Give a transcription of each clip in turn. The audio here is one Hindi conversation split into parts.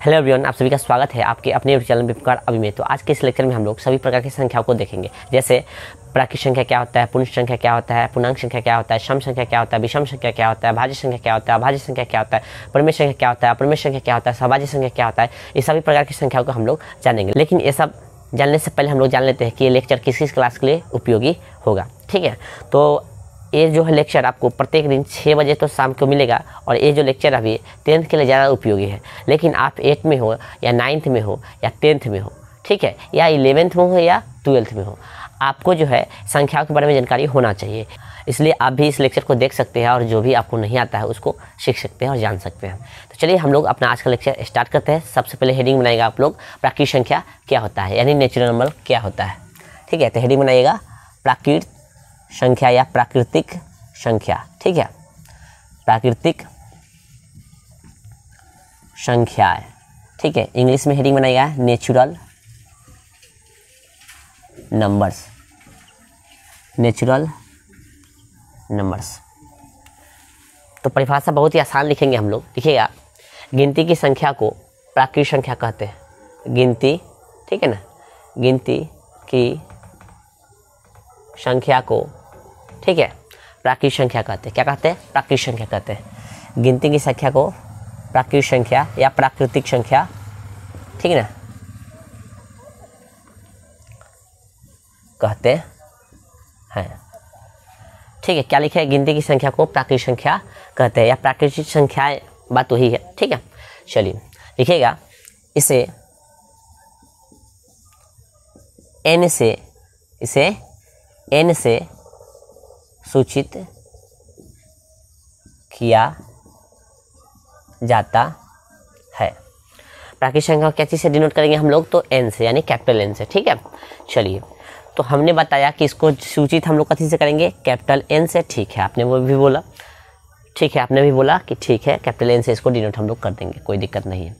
हेलो एवरीवन, आप सभी का स्वागत है आपके अपने चैनल विपकार अभी में। तो आज के इस लेक्चर में हम लोग सभी प्रकार की संख्याओं को देखेंगे, जैसे प्राकृत संख्या क्या होता है, पूर्ण संख्या क्या होता है, पूर्णांक संख्या क्या होता है, सम संख्या क्या होता है, विषम संख्या क्या होता है, भाज्य संख्या क्या होता है, अभाज्य संख्या क्या होता है, परिमेय संख्या क्या होता है, अप्रमेय संख्या क्या होता है, सहभाज्य संख्या क्या होता है। ये सभी प्रकार की संख्याओं को हम लोग जानेंगे। लेकिन ये सब जानने से पहले हम लोग जान लेते हैं कि ये लेक्चर किस किस क्लास के लिए उपयोगी होगा। ठीक है, तो ये जो है लेक्चर आपको प्रत्येक दिन 6 बजे तो शाम को मिलेगा। और ये जो लेक्चर अभी 10th के लिए ज़्यादा उपयोगी है। लेकिन आप 8th में हो या 9th में हो या 10th में हो, ठीक है, या 11th में हो या 12th में हो, आपको जो है संख्याओं के बारे में जानकारी होना चाहिए। इसलिए आप भी इस लेक्चर को देख सकते हैं और जो भी आपको नहीं आता है उसको सीख सकते हैं और जान सकते हैं। तो चलिए हम लोग अपना आज का लेक्चर स्टार्ट करते हैं। सबसे पहले हेडिंग बनाएगा आप लोग प्राकृत संख्या क्या होता है, यानी नेचुरल नंबर क्या होता है। ठीक है, तो हेडिंग बनाइएगा प्राकृत संख्या या प्राकृतिक संख्या। ठीक है, प्राकृतिक संख्या। ठीक है, इंग्लिश में हेडिंग बनाइएगा नेचुरल नंबर्स। Natural numbers. तो परिभाषा बहुत ही आसान लिखेंगे हम लोग। लिखिएगा, गिनती की संख्या को प्राकृत संख्या कहते हैं। गिनती, ठीक है ना, गिनती की संख्या को, ठीक है, प्राकृत संख्या कहते हैं। क्या कहते हैं? प्राकृत संख्या कहते हैं। गिनती की संख्या को प्राकृत संख्या या प्राकृतिक संख्या, ठीक है ना, कहते हैं। ठीक है, क्या लिखा है? गिनती की संख्या को प्राकृत संख्या कहते हैं या प्राकृतिक संख्याएं, बात वही है। ठीक है, चलिए लिखिएगा, इसे n से सूचित किया जाता है। प्राकृत संख्या क्या चीज़ से डिनोट करेंगे हम लोग? तो n से, यानी कैपिटल N से। ठीक है, चलिए, तो हमने बताया कि इसको सूचित हम लोग कथी से करेंगे? कैपिटल N से। ठीक है, आपने वो भी बोला, ठीक है, आपने भी बोला कि ठीक है कैपिटल N से इसको डिनोट हम लोग कर देंगे, कोई दिक्कत नहीं है।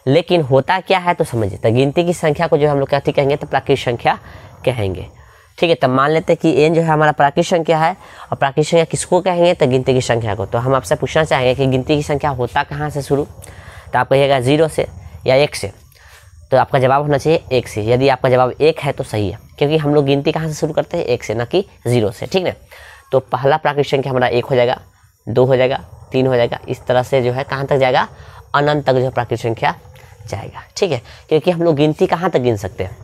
लेकिन होता क्या है तो समझिए। तो गिनती की संख्या को जो हम लोग क्या कहेंगे? तो प्राकृत संख्या कहेंगे। ठीक है, तब मान लेते हैं कि n जो है हमारा प्राकृत संख्या है। और प्राकृत संख्या किसको कहेंगे? तो गिनती की संख्या को। तो हम आपसे पूछना चाहेंगे कि गिनती की संख्या होता कहाँ से शुरू? तो आप कहिएगा 0 से या 1 से। तो आपका जवाब होना चाहिए 1 से। यदि आपका जवाब 1 है तो सही है, क्योंकि हम लोग गिनती कहाँ से शुरू करते हैं? 1 से, ना कि 0 से। ठीक है, तो पहला प्राकृत संख्या हमारा 1 हो जाएगा, 2 हो जाएगा, 3 हो जाएगा। इस तरह से जो है कहाँ तक जाएगा? अनंत तक जो है प्राकृत संख्या जाएगा। ठीक है, क्योंकि हम लोग गिनती कहाँ तक गिन सकते हैं?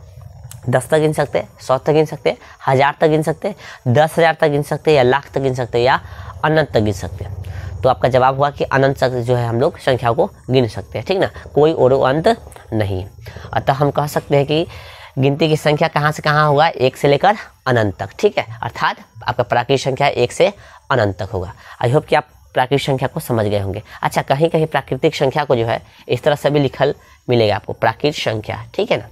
10 तक गिन सकते हैं, 100 तक गिन सकते हैं, 1000 तक गिन सकते हैं, 10,000 तक गिन सकते हैं, या लाख तक गिन सकते हैं, या अनंत तक गिन सकते हैं। तो आपका जवाब हुआ कि अनंत तक जो है हम लोग संख्याओं को गिन सकते हैं। ठीक ना, कोई और अंत नहीं। अतः हम कह सकते हैं कि गिनती की संख्या कहाँ से कहाँ होगा? 1 से लेकर अनंत तक। ठीक है, अर्थात आपका प्राकृत संख्या 1 से अनंत तक होगा। आई होप कि आप प्राकृत संख्या को समझ गए होंगे। अच्छा, कहीं कहीं प्राकृतिक संख्या को जो है इस तरह से भी लिखल मिलेगा आपको, प्राकृत संख्या। ठीक है ना,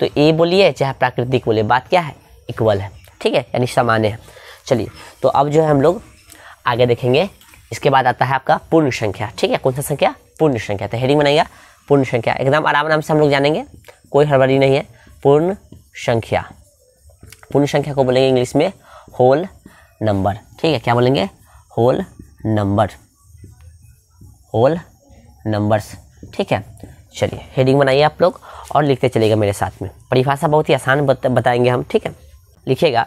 तो ए बोलिए चाहे प्राकृतिक बोलिए, बात क्या है? इक्वल है। ठीक है, यानी समान है। चलिए, तो अब जो है हम लोग आगे देखेंगे। इसके बाद आता है आपका पूर्ण संख्या। ठीक है, कौन सा संख्या? पूर्ण संख्या। तो हेडिंग बनाइएगा पूर्ण संख्या। एकदम आराम से हम लोग जानेंगे, कोई हड़बड़ी नहीं है। पूर्ण संख्या। पूर्ण संख्या को बोलेंगे इंग्लिश में होल नंबर। ठीक है, क्या बोलेंगे? Whole number, whole numbers. ठीक है, चलिए हेडिंग बनाइए आप लोग और लिखते चलिएगा मेरे साथ में। परिभाषा बहुत ही आसान बताएंगे हम। ठीक है, लिखिएगा,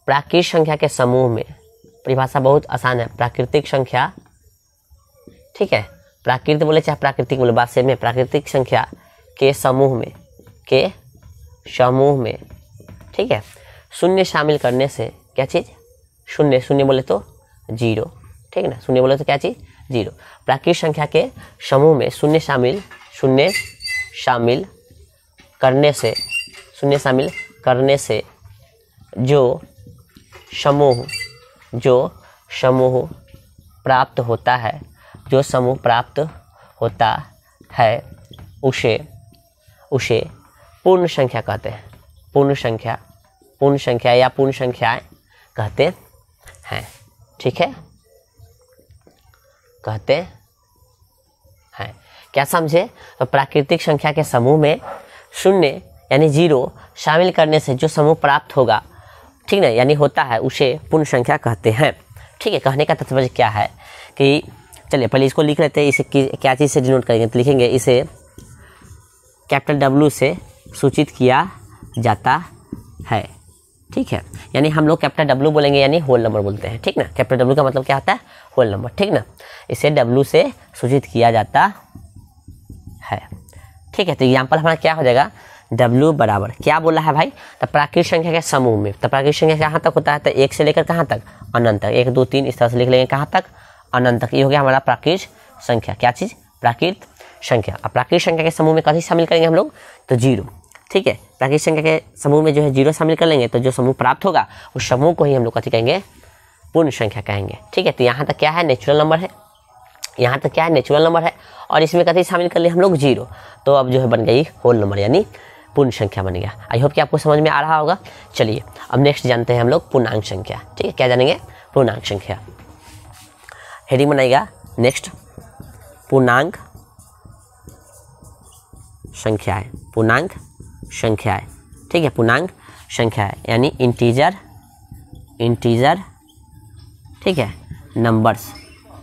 प्राकृत संख्या के समूह में, परिभाषा बहुत आसान है, प्राकृतिक संख्या, ठीक है, प्राकृत बोले चाहे प्राकृतिक बोले, बात सेम है। प्राकृतिक संख्या के समूह में, ठीक है, शून्य शामिल करने से, क्या चीज़? शून्य। शून्य बोले तो 0। ठीक है ना, शून्य बोले तो क्या चीज़? 0। प्राकृत संख्या के समूह में शून्य शामिल करने से जो समूह प्राप्त होता है, उसे पूर्ण संख्या कहते हैं। पूर्ण संख्या या पूर्ण संख्याएं कहते हैं। ठीक है, कहते हैं। क्या समझे? तो प्राकृतिक संख्या के समूह में शून्य यानी 0 शामिल करने से जो समूह प्राप्त होगा, ठीक ना, यानी होता है, उसे पूर्ण संख्या कहते हैं। ठीक है, कहने का तात्पर्य क्या है कि चलिए पहले इसको लिख लेते हैं, इसे क्या चीज़ से डिनोट करेंगे, तो लिखेंगे इसे कैपिटल डब्ल्यू से सूचित किया जाता है, ठीक है। यानी हम लोग कैपिटल डब्ल्यू बोलेंगे यानी होल नंबर बोलते हैं, ठीक ना। कैपिटल डब्ल्यू का मतलब क्या होता है, होल नंबर, ठीक ना। इसे डब्ल्यू से सूचित किया जाता है, ठीक है। तो एग्जाम्पल हमारा क्या हो जाएगा, डब्ल्यू बराबर क्या बोला है भाई, तो प्राकृतिक संख्या के समूह में, तो प्राकृतिक संख्या कहाँ तक होता है, तो 1 से लेकर कहाँ तक, अनंत तक, 1 2 3 इस तरह से लिख लेंगे, कहाँ तक, अनंत तक। ये हो गया हमारा प्राकृतिक संख्या, क्या चीज़, प्राकृतिक संख्या। अब प्राकृतिक संख्या के समूह में कथी शामिल करेंगे हम लोग, तो 0, ठीक है। प्राकृतिक संख्या के समूह में जो है 0 शामिल कर लेंगे, तो जो समूह प्राप्त होगा उस समूह को ही हम लोग कथी कहेंगे, पूर्ण संख्या कहेंगे, ठीक है। तो यहाँ तक क्या है, नेचुरल नंबर है, यहाँ तक क्या है, नेचुरल नंबर है, और इसमें कथी शामिल कर लिए हम लोग, 0, तो अब जो है बन गई होल नंबर यानी पूर्ण संख्या बन गया। आई होप कि आपको समझ में आ रहा होगा। चलिए अब नेक्स्ट जानते हैं हम लोग पूर्णांक संख्या, ठीक है। क्या जानेंगे, पूर्णांक संख्या। हेडिंग बनाइएगा नेक्स्ट, पूर्णांक संख्याएं, पूर्णांक संख्याएं, ठीक है। पूर्णांक संख्याएं यानी इंटीजर, ठीक है, नंबर्स,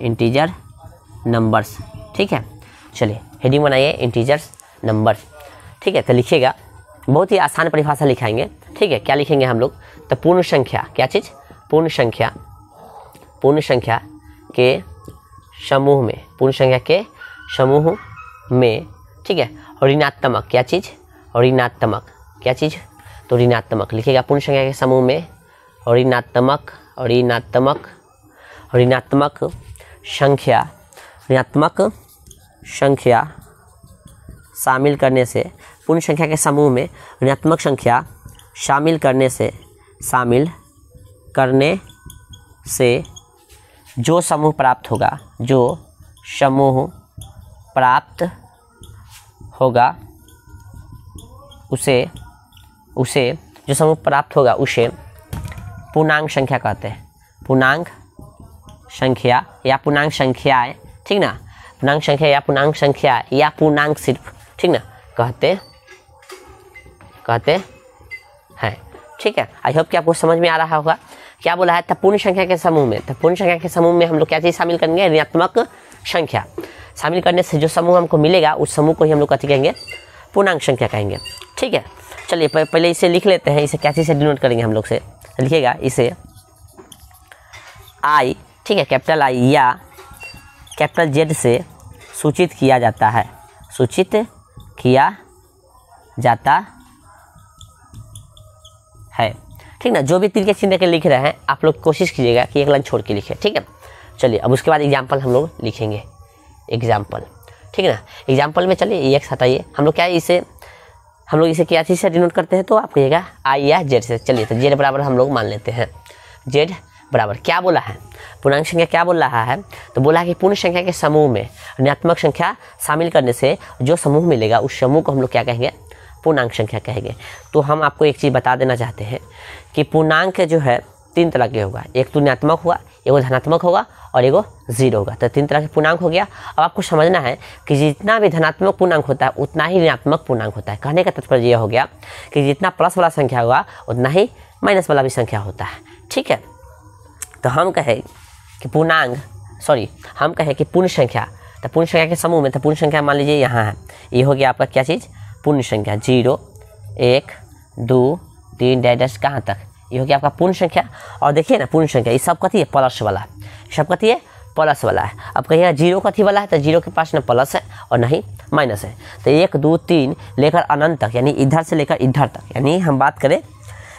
इंटीजर नंबर्स, ठीक है। चलिए हेडिंग बनाइए इंटीजर्स नंबर्स, ठीक है। तो लिखिएगा, बहुत ही आसान परिभाषा लिखाएंगे, ठीक है। क्या लिखेंगे हम लोग, तो पूर्ण संख्या, क्या चीज़, पूर्ण संख्या, पूर्ण संख्या के समूह में, पूर्ण संख्या के समूह में, ठीक है। ऋणात्मक, क्या चीज़, ऋणात्मक, क्या चीज़, तो ऋणात्मक लिखिएगा, पूर्ण संख्या के समूह में ऋणात्मक, ऋणात्मक संख्या, ऋणात्मक संख्या शामिल करने से, पूर्ण संख्या के समूह में ऋणात्मक संख्या शामिल करने से जो समूह प्राप्त होगा, जो समूह प्राप्त होगा उसे जो समूह प्राप्त होगा उसे पूर्णांक संख्या कहते हैं, पूर्णांक संख्या या पूर्णांक संख्याएं, ठीक ना। पूर्णांक संख्या या पूर्णांक संख्या या पूर्णांक सिर्फ, ठीक ना, कहते हैं, ठीक है। आई होप कि आपको समझ में आ रहा होगा। क्या बोला है, पूर्ण संख्या के समूह में, तो पूर्ण संख्या के समूह में हम लोग क्या चीज़ शामिल करेंगे, ऋणात्मक संख्या शामिल करने से जो समूह हमको मिलेगा उस समूह को ही हम लोग कथी कहेंगे, पूर्णांक संख्या कहेंगे, ठीक है। चलिए पहले इसे लिख लेते हैं, इसे क्या चीज़ से डिनोट करेंगे हम लोग से, लिखिएगा इसे आई, ठीक है, कैपिटल आई या कैपिटल जेड से सूचित किया जाता है, सूचित किया जाता है, ठीक ना। जो भी तीर के चिन्ह के लिख रहे हैं आप लोग कोशिश कीजिएगा कि एक लाइन छोड़ के लिखें, ठीक है। चलिए अब उसके बाद एग्जाम्पल हम लोग लिखेंगे, एग्जाम्पल, ठीक है ना। एग्जाम्पल में चलिए एक हटाइए, हम लोग इसे क्या चीज़ से डिनोट करते हैं, तो आप कहिएगा आई या जेड से। चलिए तो जेड बराबर हम लोग मान लेते हैं, जेड बराबर क्या बोला है, पूर्णांक संख्या क्या बोल रहा है, तो बोला है कि पूर्ण संख्या के समूह में ऋणात्मक संख्या शामिल करने से जो समूह मिलेगा उस समूह को हम लोग क्या कहेंगे, पूर्णांक संख्या कहेंगे। तो हम आपको एक चीज़ बता देना चाहते हैं कि पूर्णांक जो है 3 तरह के होगा, एक तो ऋणात्मक होगा, एगो धनात्मक होगा और एगो 0 होगा। तो 3 तरह के पूर्णांक हो गया। अब आपको समझना है कि जितना भी धनात्मक पूर्णांक होता है उतना ही ऋणात्मक पूर्णांक होता है। कहने का तात्पर्य यह हो गया कि जितना प्लस वाला संख्या होगा उतना ही माइनस वाला भी संख्या होता है, ठीक है। तो हम कहें कि पूर्ण संख्या, तो पूर्ण संख्या के समूह में, तो पूर्ण संख्या मान लीजिए यहाँ है, ये हो गया आपका क्या चीज़, पूर्ण संख्या, 0 1 2 3 डैश कहाँ तक, ये हो गया आपका पूर्ण संख्या। और देखिए ना पूर्ण संख्या ये सब कथी है, प्लस वाला, सब कथी है, प्लस वाला है। अब कहिए 0 कथी वाला है, तो 0 के पास ना प्लस है और ना ही माइनस है। तो 1 2 3 लेकर अनंत तक, यानी इधर से लेकर इधर तक, यानी हम बात करें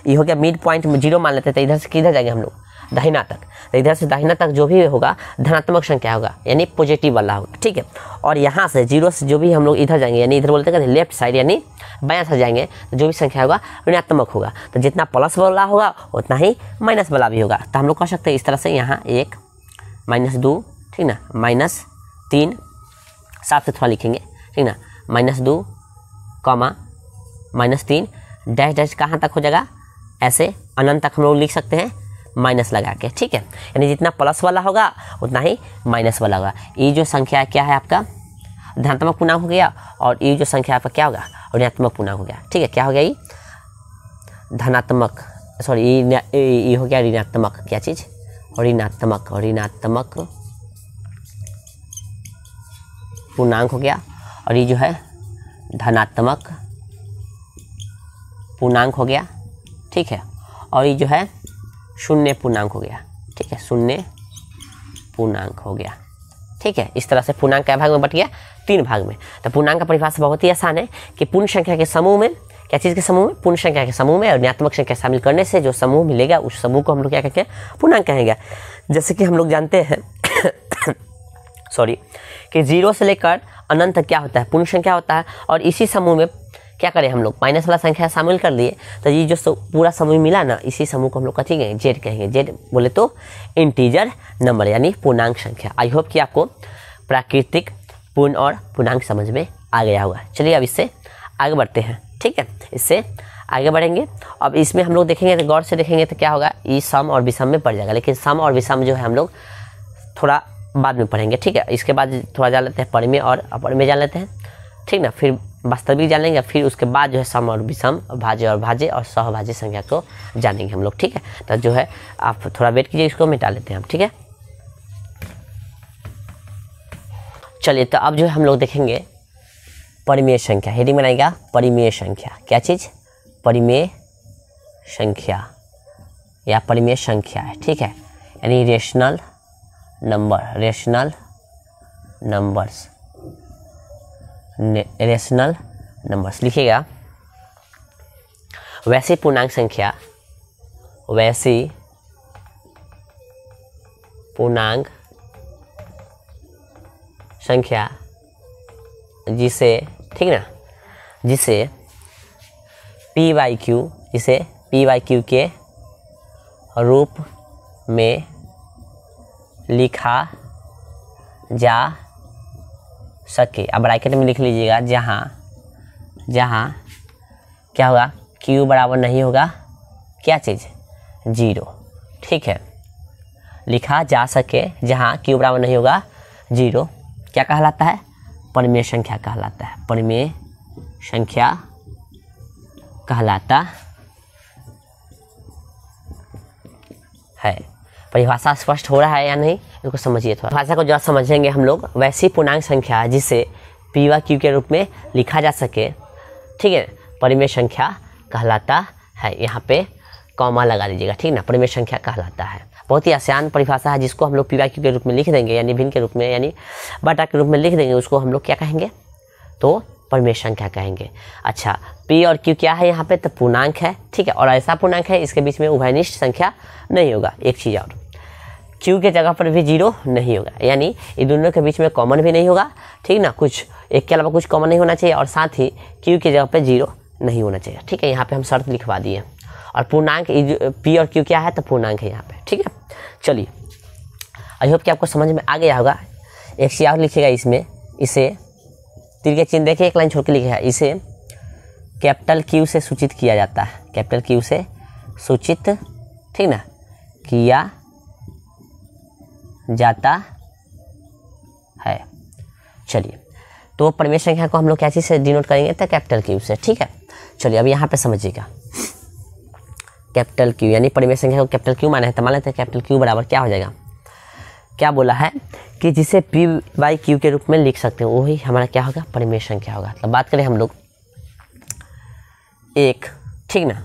ये हो गया मिड पॉइंट में 0 मान लेते हैं, तो इधर से किधर जाएंगे हम लोग, दाहिना तक। तो इधर से दाहिना तक जो भी होगा धनात्मक संख्या होगा, यानी पॉजिटिव वाला होगा, ठीक है। और यहाँ से 0 से जो भी हम लोग इधर जाएंगे, यानी इधर बोलते हैं लेफ्ट साइड, यानी बायां साइड जाएंगे, तो जो भी संख्या होगा ऋणात्मक होगा। तो जितना प्लस वाला होगा उतना ही माइनस वाला भी होगा। तो हम लोग कह सकते हैं इस तरह से, यहाँ 1 -2, ठीक ना, -3 साफ से थोड़ा लिखेंगे, ठीक ना, -2 -3 डैश कहाँ तक हो जाएगा, ऐसे अनंत तक हम लोग लिख सकते हैं माइनस लगा के, ठीक है। यानी जितना प्लस वाला होगा उतना ही माइनस वाला होगा। ये जो संख्या क्या है आपका धनात्मक पूर्णांक हो गया, और ये जो संख्या आपका क्या होगा, ऋणात्मक पूर्णांक हो गया, ठीक है। क्या हो गया, ये धनात्मक, सॉरी ये हो गया ऋणात्मक, क्या चीज़, ऋणात्मक पूर्णांक हो गया, और ये जो है धनात्मक पूर्णांक हो गया, ठीक है, और ये जो है शून्य पूर्णांक हो गया, ठीक है, शून्य पूर्णांक हो गया, ठीक है। इस तरह से पूर्णांक क्या भाग में बट गया, 3 भाग में। तो पूर्णांक का परिभाषा बहुत ही आसान है कि पूर्ण संख्या के समूह में, क्या चीज़ के समूह में, पूर्ण संख्या के समूह में ऋणात्मक संख्या शामिल करने से जो समूह मिलेगा उस समूह को हम लोग क्या कहेंगे, पूर्णांक कहेंगे। जैसे कि हम लोग जानते हैं सॉरी कि 0 से लेकर अनंत तक क्या होता है, पूर्ण संख्या होता है, और इसी समूह में क्या करें हम लोग, माइनस वाला संख्या शामिल कर लिए, तो ये जो पूरा समूह मिला ना, इसी समूह को हम लोग कथी कहेंगे, जेड कहेंगे। जेड बोले तो इंटीजर नंबर यानी पूर्णांक संख्या। आई होप कि आपको प्राकृतिक, पूर्ण और पूर्णांक समझ में आ गया होगा। चलिए अब इससे आगे बढ़ते हैं, ठीक है, इससे आगे बढ़ेंगे। अब इसमें हम लोग देखेंगे तो गौर से देखेंगे तो क्या होगा, ये सम और विषम में पड़ जाएगा, लेकिन सम और विषम जो है हम लोग थोड़ा बाद में पढ़ेंगे, ठीक है। इसके बाद थोड़ा जान लेते हैं परिमेय और अपरिमेय जान लेते हैं, ठीक ना, फिर वास्तविक जान लेंगे, फिर उसके बाद जो है सम और विषम, भाज्य और सहभाज्य संख्या को जानेंगे हम लोग, ठीक है। तो जो है आप थोड़ा वेट कीजिए, इसको मिटा लेते हैं हम, ठीक है। चलिए तो अब जो है हम लोग देखेंगे परिमेय संख्या, हेडिंग बनाएगा परिमेय संख्या। क्या चीज़, परिमेय संख्या या परिमेय संख्या है, ठीक है, यानी rational number, rational numbers, rational numbers लिखिएगा। वैसी पूर्णांक संख्या, वैसी पूर्णांक संख्या जिसे, ठीक ना, जिसे पी बाई क्यू, जिसे पी बाई क्यू के रूप में लिखा जा सके। अब ब्रैकेट में लिख लीजिएगा, जहाँ क्या होगा, क्यू बराबर नहीं होगा क्या चीज़, 0, ठीक है, लिखा जा सके जहाँ क्यू बराबर नहीं होगा 0, क्या कहलाता है, परिमेय संख्या कहलाता है, परिमेय संख्या कहलाता है। परिभाषा स्पष्ट हो रहा है या नहीं, इसको समझिए थोड़ा। भाषा को जब समझेंगे हम लोग, वैसी पूर्णांक संख्या जिसे पी व क्यू के रूप में लिखा जा सके, ठीक है, परिमेय संख्या कहलाता है। यहाँ पे कॉमा लगा दीजिएगा, ठीक ना, परिमेय संख्या कहलाता है। बहुत ही आसान परिभाषा है, जिसको हम लोग पी व क्यू के रूप में लिख देंगे, यानी भिन्न के रूप में, यानी बटा के रूप में लिख देंगे, उसको हम लोग क्या कहेंगे, तो परिमेय संख्या कहेंगे। अच्छा, पी और क्यू क्या है यहाँ पे, तो पूर्णांक है, ठीक है, और ऐसा पूर्णांक है इसके बीच में उभयनिष्ठ संख्या नहीं होगा। एक चीज़ और, क्यू के जगह पर भी 0 नहीं होगा, यानी इन दोनों के बीच में कॉमन भी नहीं होगा, ठीक ना, कुछ एक के अलावा कुछ कॉमन नहीं होना चाहिए, और साथ ही क्यू की जगह पे 0 नहीं होना चाहिए, ठीक है। यहाँ पे हम शर्त लिखवा दिए। और पूर्णांक पी और क्यू क्या है, तो पूर्णांक है यहाँ पे, ठीक है। चलिए, आई होप कि आपको समझ में आ गया होगा। एक चीज़ और लिखिएगा इसमें, इसे तीर के चिन्ह देखिए, एक लाइन छोड़ के लिखिएगा, इसे कैपिटल क्यू से सूचित किया जाता है, कैपिटल क्यू से सूचित, ठीक ना, किया जाता है। चलिए, तो परिमेय संख्या को हम लोग क्या चीज़ से डिनोट करेंगे, तो कैपिटल क्यू से, ठीक है। चलिए अब यहाँ पे समझिएगा, कैपिटल क्यू यानी परिमेय संख्या को कैपिटल क्यू माना है, तो मान लेते हैं कैपिटल क्यू बराबर क्या हो जाएगा, क्या बोला है कि जिसे पी बाई क्यू के रूप में लिख सकते हैं, वही हमारा क्या होगा, परिमेय संख्या होगा। तो बात करें हम लोग 1, ठीक ना,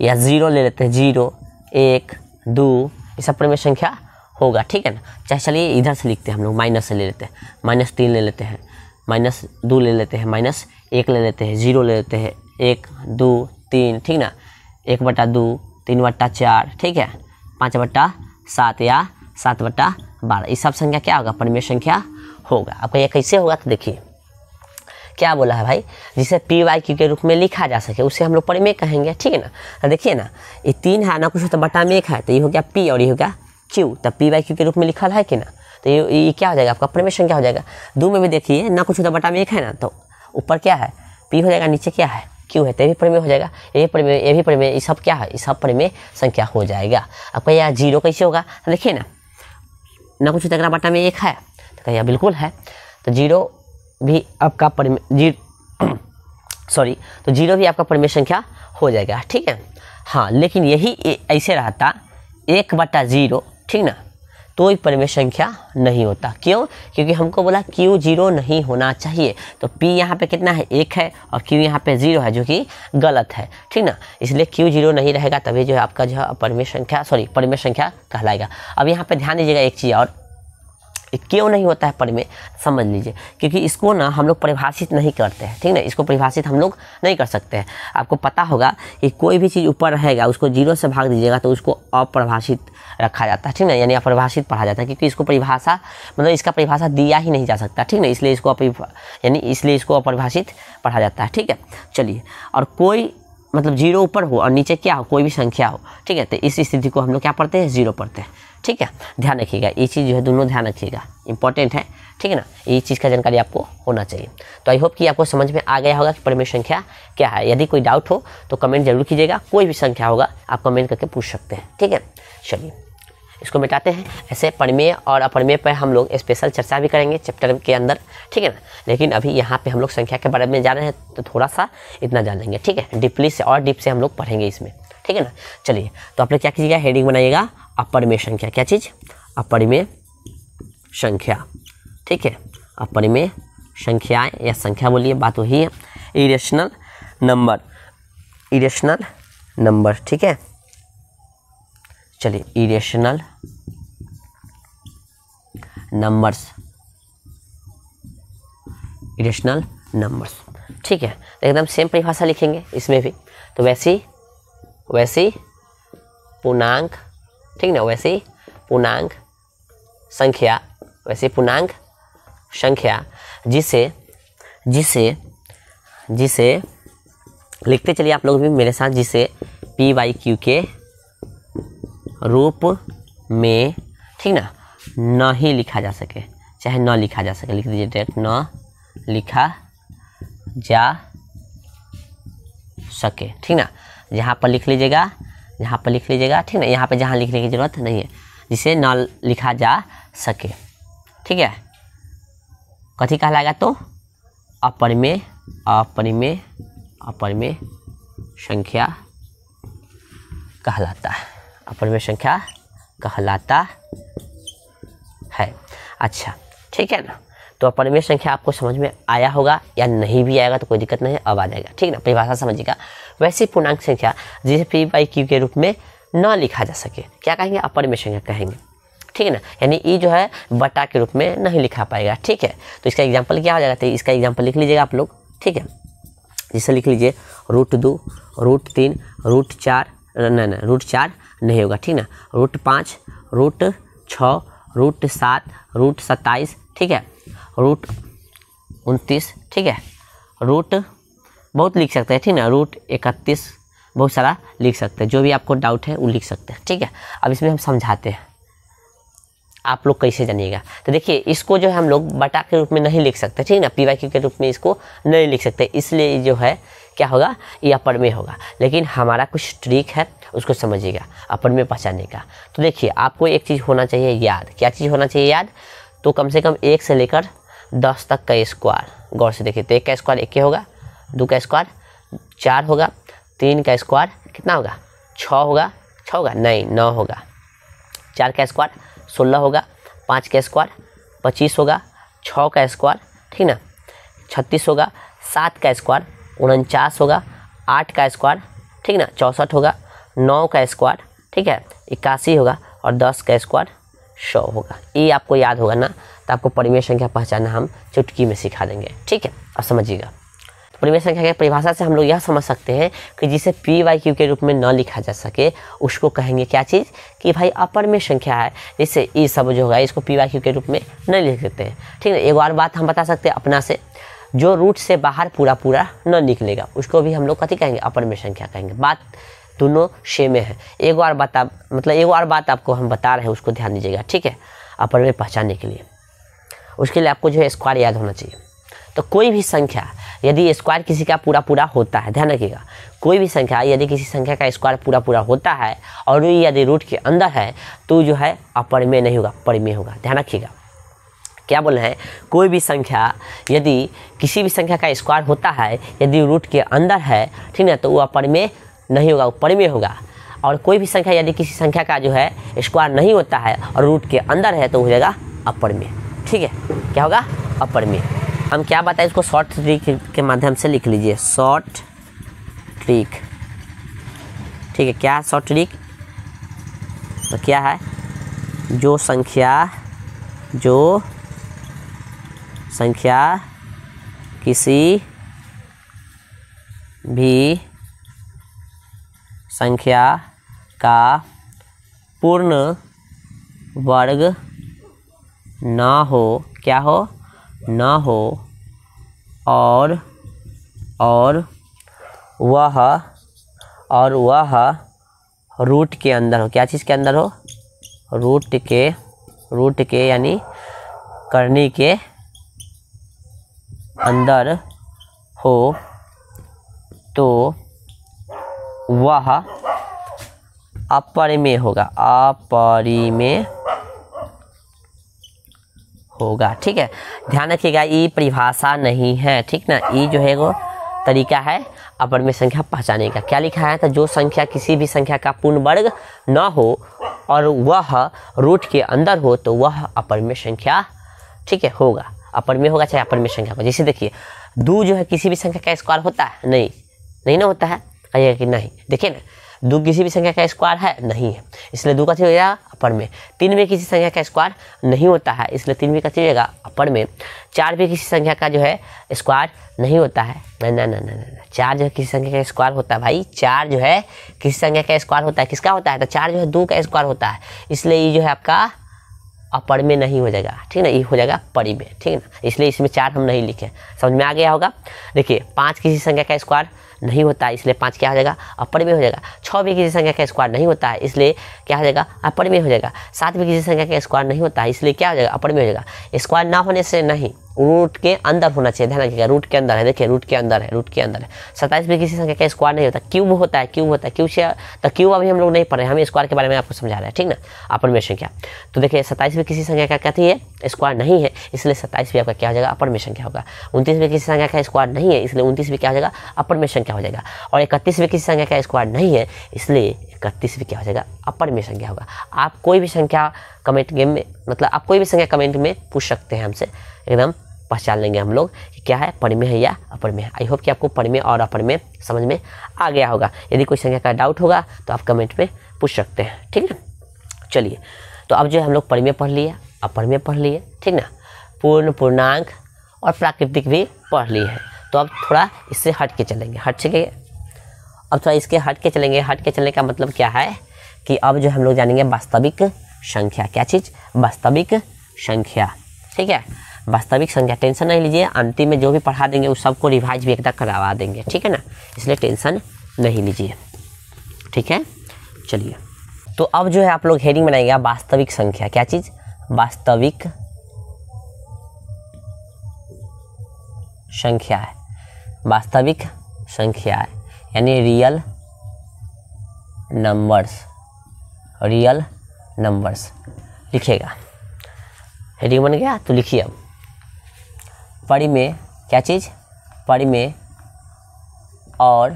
या 0 ले लेते हैं, 0, 1, 2, ये सब परिमेय संख्या होगा, ठीक है ना। चाहे चलिए इधर से लिखते हैं हम लोग, माइनस से ले लेते हैं, -3 ले लेते हैं, -2 ले लेते हैं, -1 ले लेते हैं, 0 ले लेते हैं, 1, 2, 3, ठीक ना, 1/2, 3/4, ठीक है, 5/7 या 7/12, ये सब संख्या क्या होगा, परिमेय संख्या होगा। आपका ये कैसे होगा, तो देखिए क्या बोला है भाई, जिसे पी वाई क्यू के रूप में लिखा जा सके उसे हम लोग परिमेय कहेंगे, ठीक है ना। तो देखिए ना, ये 3 है ना, कुछ तो बटा में 1 है, तो ये हो गया पी और ये हो गया क्यू, तब पी वाई क्यू के रूप में लिखा है कि ना, तो ये क्या हो जाएगा, आपका परिमेय संख्या हो जाएगा। 2 में भी देखिए ना, कुछ तो बटा में 1 है ना, तो ऊपर क्या है, पी हो जाएगा, नीचे क्या है, क्यू है, तो ये भी परिमेय हो जाएगा, ये परिमेय, ये भी परिमेय, ये सब क्या है, ये सब परिमेय संख्या हो जाएगा। आपका यह 0 कैसे होगा, तो देखिए ना कुछ तगड़ा बटा में 1 है, तो क्या बिल्कुल है, तो 0 भी आपका परिमेय, तो 0 भी आपका परिमेय संख्या हो जाएगा, ठीक है। हाँ, लेकिन यही ऐसे रहता 1/0, ठीक ना, तो एक परिमेय संख्या नहीं होता। क्यों? क्योंकि हमको बोला Q 0 नहीं होना चाहिए, तो P यहाँ पे कितना है 1 है और Q यहाँ पे 0 है, जो कि गलत है, ठीक ना। इसलिए Q 0 नहीं रहेगा, तभी जो है आपका जो है अपरिमेय संख्या परिमेय संख्या कहलाएगा। अब यहाँ पे ध्यान दीजिएगा एक चीज़ और, क्यों नहीं होता है परिमेय, समझ लीजिए। क्योंकि इसको ना हम लोग परिभाषित नहीं करते हैं, ठीक ना, इसको परिभाषित हम लोग नहीं कर सकते हैं। आपको पता होगा कि कोई भी चीज़ ऊपर रहेगा उसको 0 से भाग दीजिएगा तो उसको अपरिभाषित रखा जाता है, ठीक ना, यानी अपरिभाषित पढ़ा जाता है। क्योंकि इसको परिभाषा मतलब इसका परिभाषा दिया ही नहीं जा सकता, ठीक ना, इसलिए इसको अपरिभाषित पढ़ा जाता है, ठीक है। चलिए, और कोई मतलब 0 ऊपर हो और नीचे क्या हो, कोई भी संख्या हो, ठीक है, तो इस स्थिति को हम लोग क्या पढ़ते हैं, 0 पढ़ते हैं, ठीक है। ध्यान रखिएगा, ये चीज़ जो है दोनों ध्यान रखिएगा, इंपॉर्टेंट है, ठीक है ना, ये चीज़ का जानकारी आपको होना चाहिए। तो आई होप कि आपको समझ में आ गया होगा कि परिमेय संख्या क्या है। यदि कोई डाउट हो तो कमेंट जरूर कीजिएगा, कोई भी संख्या होगा आप कमेंट करके पूछ सकते हैं, ठीक है। चलिए, इसको मिटाते हैं। ऐसे परिमेय और अपरिमेय पर हम लोग स्पेशल चर्चा भी करेंगे चैप्टर के अंदर, ठीक है ना। लेकिन अभी यहाँ पे हम लोग संख्या के बारे में जान रहे हैं तो थोड़ा सा इतना जान लेंगे, ठीक है। डीपली से और डीप से हम लोग पढ़ेंगे इसमें, ठीक है ना। चलिए, तो आप लोग क्या कीजिएगा, हेडिंग बनाइएगा अपरिमेय संख्या। क्या चीज़? अपरिमेय संख्या, ठीक है। अपरिमेय संख्याएँ या संख्या बोलिए, बात वही है। इरेशनल नंबर, इरेशनल नंबर, ठीक है। चलिए, इरेशनल नंबर्स, इरेशनल नंबर्स, ठीक है। एकदम सेम परिभाषा लिखेंगे इसमें भी, तो वैसी पूर्णांक, ठीक ना, वैसी पूर्णांक संख्या, वैसी पूर्णांक संख्या जिसे लिखते चलिए आप लोग भी मेरे साथ, जिसे P/Q के रूप में, ठीक ना, न ही लिखा जा सके, चाहे न लिखा जा सके, लिख दीजिए डायरेक्ट, न लिखा जा सके, ठीक ना। यहाँ पर लिख लीजिएगा, ठीक ना, यहाँ पे जहाँ लिखने की जरूरत नहीं है, जिसे न लिखा जा सके, ठीक है। कथी कहलाएगा तो अपरिमेय संख्या कहलाता है, अपरिमेय संख्या कहलाता है। अच्छा, ठीक है ना। तो अपरिमेय संख्या आपको समझ में आया होगा, या नहीं भी आएगा तो कोई दिक्कत नहीं है, अब आ जाएगा, ठीक ना। परिभाषा समझिएगा, वैसी पूर्णांक संख्या जिसे P/Q के रूप में न लिखा जा सके, क्या कहेंगे, अपरिमेय संख्या कहेंगे, ठीक है ना। यानी ई जो है बटा के रूप में नहीं लिखा पाएगा, ठीक है। तो इसका एग्जाम्पल क्या हो जाएगा, तो इसका एग्जाम्पल लिख लीजिएगा आप लोग, ठीक है। जिसे लिख लीजिए √2, √3, √4, नहीं √4 नहीं होगा, ठीक ना, √5, √6, √7, √27, ठीक है, √29, ठीक है, रूट बहुत लिख सकते हैं, ठीक ना, √31, बहुत सारा लिख सकते हैं, जो भी आपको डाउट है वो लिख सकते हैं, ठीक है। अब इसमें हम समझाते हैं, आप लोग कैसे जानिएगा। तो देखिए, इसको जो है हम लोग बटा के रूप में नहीं लिख सकते, ठीक ना, P/Q के रूप में इसको नहीं लिख सकते, इसलिए जो है क्या होगा, ये अपरिमेय होगा। लेकिन हमारा कुछ ट्रिक है, उसको समझिएगा अपरिमेय पहचानने का। तो देखिए, आपको एक चीज़ होना चाहिए याद, क्या चीज़ होना चाहिए याद, तो कम से कम 1 से लेकर 10 तक का स्क्वायर, गौर से देखिए, तो 1 का स्क्वायर 1 होगा, 2 का स्क्वायर 4 होगा, 3 का स्क्वायर कितना होगा, 6 होगा, नहीं 9 होगा, 4 का स्क्वायर 16 होगा, 5 का स्क्वायर 25 होगा, 6 का स्क्वायर, ठीक ना, 36 होगा, 7 का स्क्वायर 49 होगा, 8 का स्क्वायर, ठीक ना, 64 होगा, 9 का स्क्वायर, ठीक है, 81 होगा, और 10 का स्क्वायर 100 होगा। ये आपको याद होगा ना, तो आपको परिमेय संख्या पहचानना हम चुटकी में सिखा देंगे, ठीक है। अब समझिएगा, परिमेय संख्या की परिभाषा से हम लोग यह समझ सकते हैं कि जिसे P/Q के रूप में न लिखा जा सके उसको कहेंगे क्या चीज़, कि भाई अपरिमेय संख्या है, जिससे ये सब जो होगा इसको P/Q के रूप में नहीं लिख सकते हैं, ठीक है। एक और बात हम बता सकते हैं अपना से, जो रूट से बाहर पूरा न निकलेगा उसको भी हम लोग कथी कहेंगे, अपरिमेय संख्या कहेंगे। बात दोनों सेम है। एक और बात आपको हम बता रहे हैं, उसको ध्यान दीजिएगा, ठीक है। अपरिमेय पहचानने के लिए, उसके लिए आपको जो है स्क्वायर याद होना चाहिए। तो कोई भी संख्या यदि स्क्वायर किसी का पूरा होता है, ध्यान रखिएगा, कोई भी संख्या यदि किसी संख्या का स्क्वायर पूरा होता है और यदि रूट के अंदर है तो जो है अपरिमेय नहीं होगा, परिमेय होगा। ध्यान रखिएगा, क्या बोल रहे हैं, कोई भी संख्या यदि किसी भी संख्या का स्क्वायर होता है यदि रूट के अंदर है, ठीक है, तो वो अपरिमेय नहीं होगा, वो परिमेय होगा। और कोई भी संख्या यदि किसी संख्या का जो है स्क्वायर नहीं होता है और रूट के अंदर है तो हो जाएगा अपर में। ठीक है, क्या होगा? अपर में। हम क्या बताएं इसको, शॉर्ट ट्रिक के माध्यम से लिख लीजिए, शॉर्ट ट्रिक। ठीक है, क्या है शॉर्ट ट्रिक? तो क्या है, जो संख्या किसी भी संख्या का पूर्ण वर्ग ना हो, क्या हो? ना हो, और वह रूट के अंदर हो। क्या चीज़ के अंदर हो? रूट के यानी करनी के अंदर हो तो वह अपरिमेय होगा, अपरिमेय होगा। ठीक है, ध्यान रखिएगा, ये परिभाषा नहीं है, ठीक ना। ये जो है वो तरीका है अपरिमेय संख्या पहचाने का। क्या लिखा है? तो जो संख्या किसी भी संख्या का पूर्ण वर्ग न हो और वह रूट के अंदर हो तो वह अपरिमेय संख्या, ठीक है, होगा। अपरिमेय होगा चाहे अपरिमेय संख्या होगा। जैसे देखिए 2 जो है किसी भी संख्या का स्क्वायर होता है? नहीं ना होता है, कहिएगा कि नहीं। देखिए ना, 2 किसी भी संख्या का स्क्वायर है? नहीं है, इसलिए 2 का हो जाएगा अपर में। 3 भी किसी संख्या का स्क्वायर नहीं होता है, इसलिए 3 भी का हो जाएगा अपर में। 4 भी किसी संख्या का जो है स्क्वायर नहीं होता है, ना 4 जो है किसी संख्या का स्क्वायर होता है भाई। 4 जो है किसी संख्या का स्क्वायर होता है, किसका होता है? तो 4 जो है 2 का स्क्वायर होता है, इसलिए ये जो है आपका अपर में नहीं हो जाएगा, ठीक ना, ये हो जाएगा परि में, ठीक है ना। इसलिए इसमें 4 हम नहीं लिखे। समझ में आ गया होगा? देखिए 5 किसी संख्या का स्क्वायर नहीं होता है, इसलिए 5 क्या हो जाएगा? अपर में हो जाएगा। 6 भी किसी संख्या का स्क्वायर नहीं होता है, इसलिए क्या हो जाएगा? अपर में हो जाएगा। 7 भी किसी संख्या का स्क्वायर नहीं होता है, इसलिए क्या हो जाएगा? अपर में हो जाएगा। स्क्वायर ना होने से नहीं, रूट के अंदर होना चाहिए, ध्यान रखिएगा, रूट के अंदर है। देखिए रूट के अंदर है, रूट के अंदर है। 27 भी किसी संख्या का स्क्वायर नहीं होता, क्यूब होता है, क्यूब होता है। क्यूब से तो क्यूब अभी हम लोग नहीं पढ़ रहे, हम स्क्वायर के बारे में आपको समझा रहे हैं, ठीक ना, अपरिमेय संख्या। तो देखिए 27 भी किसी संख्या का कहती है स्क्वायर नहीं है, इसलिए 27 भी आपका क्या हो जाएगा? अपरिमेय संख्या होगा। 29 भी किसी संख्या का स्क्वायर नहीं है, इसलिए 29 भी क्या हो जाएगा? अपरिमेय संख्या हो जाएगा। और 31 भी किसी संख्या का स्क्वायर नहीं है, इसलिए 31 भी क्या हो जाएगा? अपरिमेय संख्या होगा। आप कोई भी संख्या कमेंट गेम में, मतलब आप कोई भी संख्या कमेंट में पूछ सकते हैं हमसे, एकदम पहचान लेंगे हम लोग कि क्या है, परिमेय है या अपरिमेय है। आई होप कि आपको परिमेय और अपरिमेय समझ में आ गया होगा। यदि कोई संख्या का डाउट होगा तो आप कमेंट में पूछ सकते हैं, ठीक है। चलिए, तो अब जो है हम लोग परिमेय पढ़ लिए, अपरिमेय पढ़ लिए, ठीक ना, पूर्ण, पूर्णांक और प्राकृतिक भी पढ़ लिए हैं। तो अब थोड़ा इससे हट के चलेंगे, अब थोड़ा इसके हट के चलेंगे। हट के चलने का मतलब क्या है कि अब जो हम लोग जानेंगे वास्तविक संख्या। क्या चीज़? वास्तविक संख्या, ठीक है। वास्तविक संख्या, टेंशन नहीं लीजिए, अंतिम में जो भी पढ़ा देंगे उस सबको रिवाइज भी एकदम करवा देंगे, ठीक है ना, इसलिए टेंशन नहीं लीजिए, ठीक है। चलिए, तो अब जो है आप लोग हेडिंग बनाइएगा वास्तविक संख्या। क्या चीज़? वास्तविक संख्या है, वास्तविक संख्या है, यानी रियल नंबर्स लिखिएगा। हेडिंग बन गया तो लिखिए अब परिमेय। क्या चीज़? परिमेय और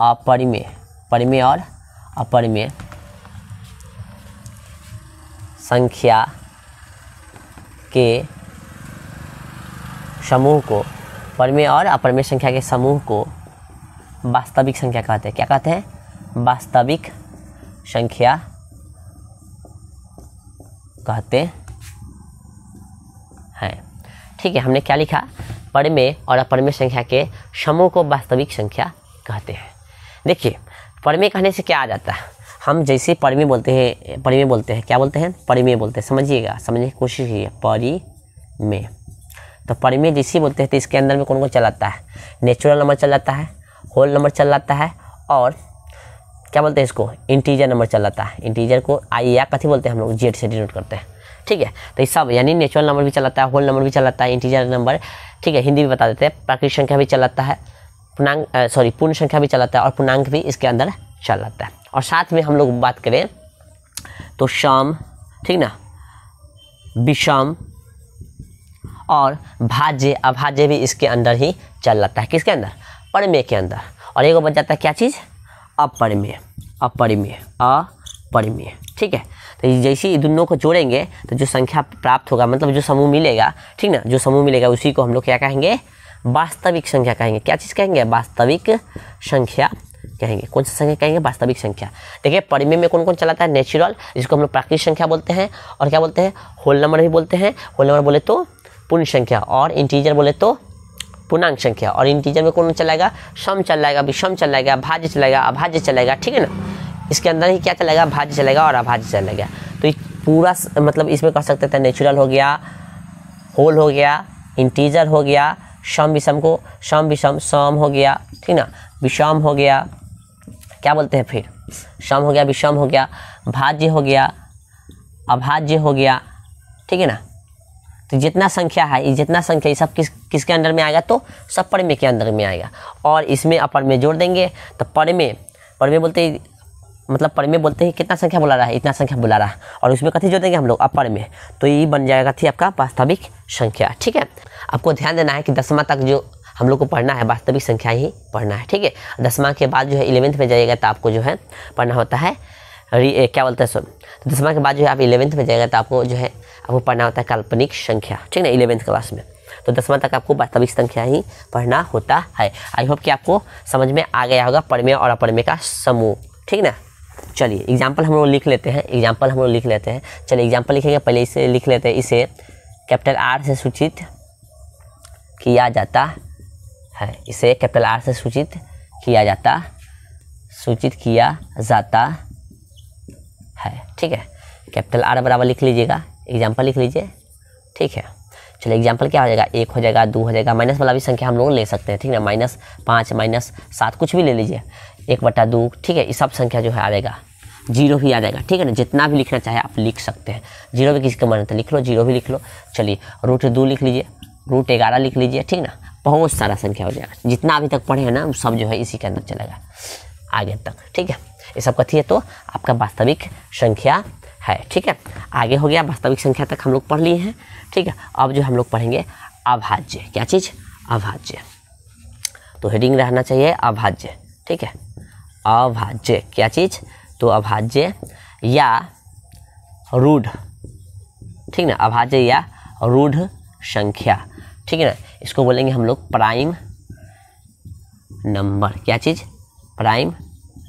अपरिमेय, परिमेय और अपरिमेय संख्या के समूह को, परिमेय और अपरिमेय संख्या के समूह को वास्तविक संख्या कहते हैं। क्या कहते हैं? वास्तविक संख्या कहते हैं, ठीक है। हमने क्या लिखा? परिमेय और अपरिमेय संख्या के समूह को वास्तविक संख्या कहते हैं। देखिए, परिमेय कहने से क्या आ जाता है? हम जैसे परिमेय बोलते हैं, क्या बोलते हैं? परिमेय बोलते हैं। समझिएगा, समझने की कोशिश कीजिए। परिमेय, तो परिमेय जैसे बोलते हैं तो इसके अंदर में कौन कौन चल जाता है? नेचुरल नंबर चल जाता है, होल नंबर चल जाता है, और क्या बोलते हैं इसको? इंटीजर नंबर चल जाता है। इंटीजर को आई या कथी बोलते हैं हम लोग? जेड से डिनोट करते हैं, ठीक है। तो ये सब यानी नेचुरल नंबर भी चल जाता है, होल नंबर भी चल जाता है, इंटीजर नंबर, ठीक है। हिंदी भी बता देते हैं, प्राकृतिक संख्या भी चल जाता है, पूर्ण संख्या भी चल जाता है, और पूर्णांक भी इसके अंदर चल जाता है। और साथ में हम लोग बात करें तो सम, ठीक ना, विषम और भाज्य, अभाज्य भी इसके अंदर ही चल जाता है। किसके अंदर? परिमेय के अंदर। और एक बच जाता है क्या चीज़? अपरिमेय, अपरिमेय, अपरिमेय। ठीक है, तो जैसे ही दोनों को जोड़ेंगे तो जो संख्या प्राप्त होगा, मतलब जो समूह मिलेगा, ठीक ना, जो समूह मिलेगा उसी को हम लोग क्या कहेंगे, वास्तविक संख्या कहेंगे। क्या चीज़ कहेंगे, वास्तविक संख्या कहेंगे। कौन सी संख्या कहेंगे, वास्तविक संख्या। देखिए परिमेय में कौन कौन चलाता है, नेचुरल, जिसको हम लोग प्राकृतिक संख्या बोलते हैं, और क्या बोलते हैं, होल नंबर भी बोलते हैं। होल नंबर बोले तो पूर्ण संख्या, और इंटीजर बोले तो पूर्णांक संख्या। और इंटीजर में कौन चलाएगा, सम चलाएगा, विषम चलाएगा, भाज्य चलाएगा, अभाज्य चलाएगा। ठीक है ना, इसके अंदर ही क्या चलेगा, भाज्य चलेगा और अभाज्य चलेगा। तो पूरा मतलब इसमें कह सकते थे नेचुरल हो गया, होल हो गया, इंटीजर हो गया, सम विषम को सम विषम, सम हो गया, ठीक ना, विषम हो गया, क्या बोलते हैं फिर, सम हो गया, विषम हो गया, भाज्य हो गया, अभाज्य हो गया। ठीक है ना, तो जितना संख्या है, ये जितना संख्या, ये सब किसके अंदर में आएगा, तो सब परिमेय के अंदर में आएगा। और इसमें अपर में जोड़ देंगे तो परिमेय, परिमेय बोलते ही मतलब परिमेय बोलते ही कितना संख्या बुला रहा है, इतना संख्या बुला रहा है, और उसमें कथी जोड़ देंगे हम लोग, अपर में, तो ये बन जाएगा थी आपका वास्तविक संख्या। ठीक है, आपको ध्यान देना है कि 10वां तक जो हम लोग को पढ़ना है वास्तविक संख्या ही पढ़ना है। ठीक है, 10वां के बाद जो है 11th में जाइएगा तो आपको जो है पढ़ना होता है क्या बोलते हैं, तो 10वां के बाद जो है आप 11th में जाएगा तो आपको जो है आपको पढ़ना होता है काल्पनिक संख्या। ठीक है ना, 11th क्लास में। तो 10वां तक आपको वास्तविक संख्या ही पढ़ना होता है। आई होप कि आपको समझ में आ गया होगा परिमेय और अपरिमेय का समूह। ठीक ना, चलिए एग्जाम्पल हम लोग लिख लेते हैं, एग्जाम्पल हम लोग लिख लेते हैं। चलिए एग्जाम्पल लिखेंगे, पहले इसे लिख लेते हैं। इसे कैपिटल आर से सूचित किया जाता है, इसे कैपिटल आर से सूचित किया जाता है। ठीक है, कैपिटल आर बराबर लिख लीजिएगा, एग्जाम्पल लिख लीजिए। ठीक है, चलिए एग्जाम्पल क्या हो जाएगा, 1 हो जाएगा, 2 हो जाएगा, माइनस वाला भी संख्या हम लोग ले सकते हैं। ठीक है, -5 -7 कुछ भी ले लीजिए, 1/2। ठीक है, ये सब संख्या जो है आ जाएगा, 0 भी आ जाएगा। ठीक है ना, जितना भी लिखना चाहे आप लिख सकते हैं। 0 भी किसी का मन है तो लिख लो, 0 भी लिख लो। चलिए √2 लिख लीजिए, √11 लिख लीजिए। ठीक ना, बहुत सारा संख्या हो जाएगा। जितना अभी तक पढ़े हैं ना सब जो है इसी के अंदर चलेगा आगे तक। ठीक है, ये सब कथी है, तो आपका वास्तविक संख्या है। ठीक है, आगे हो गया, वास्तविक संख्या तक हम लोग पढ़ लिए हैं। ठीक है, अब जो हम लोग पढ़ेंगे अभाज्य। क्या चीज़, अभाज्य। तो हेडिंग रहना चाहिए अभाज्य। ठीक है, अभाज्य क्या चीज़, तो अभाज्य या रूढ़। ठीक ना, अभाज्य या रूढ़ संख्या। ठीक है ना, इसको बोलेंगे हम लोग प्राइम नंबर। क्या चीज़, प्राइम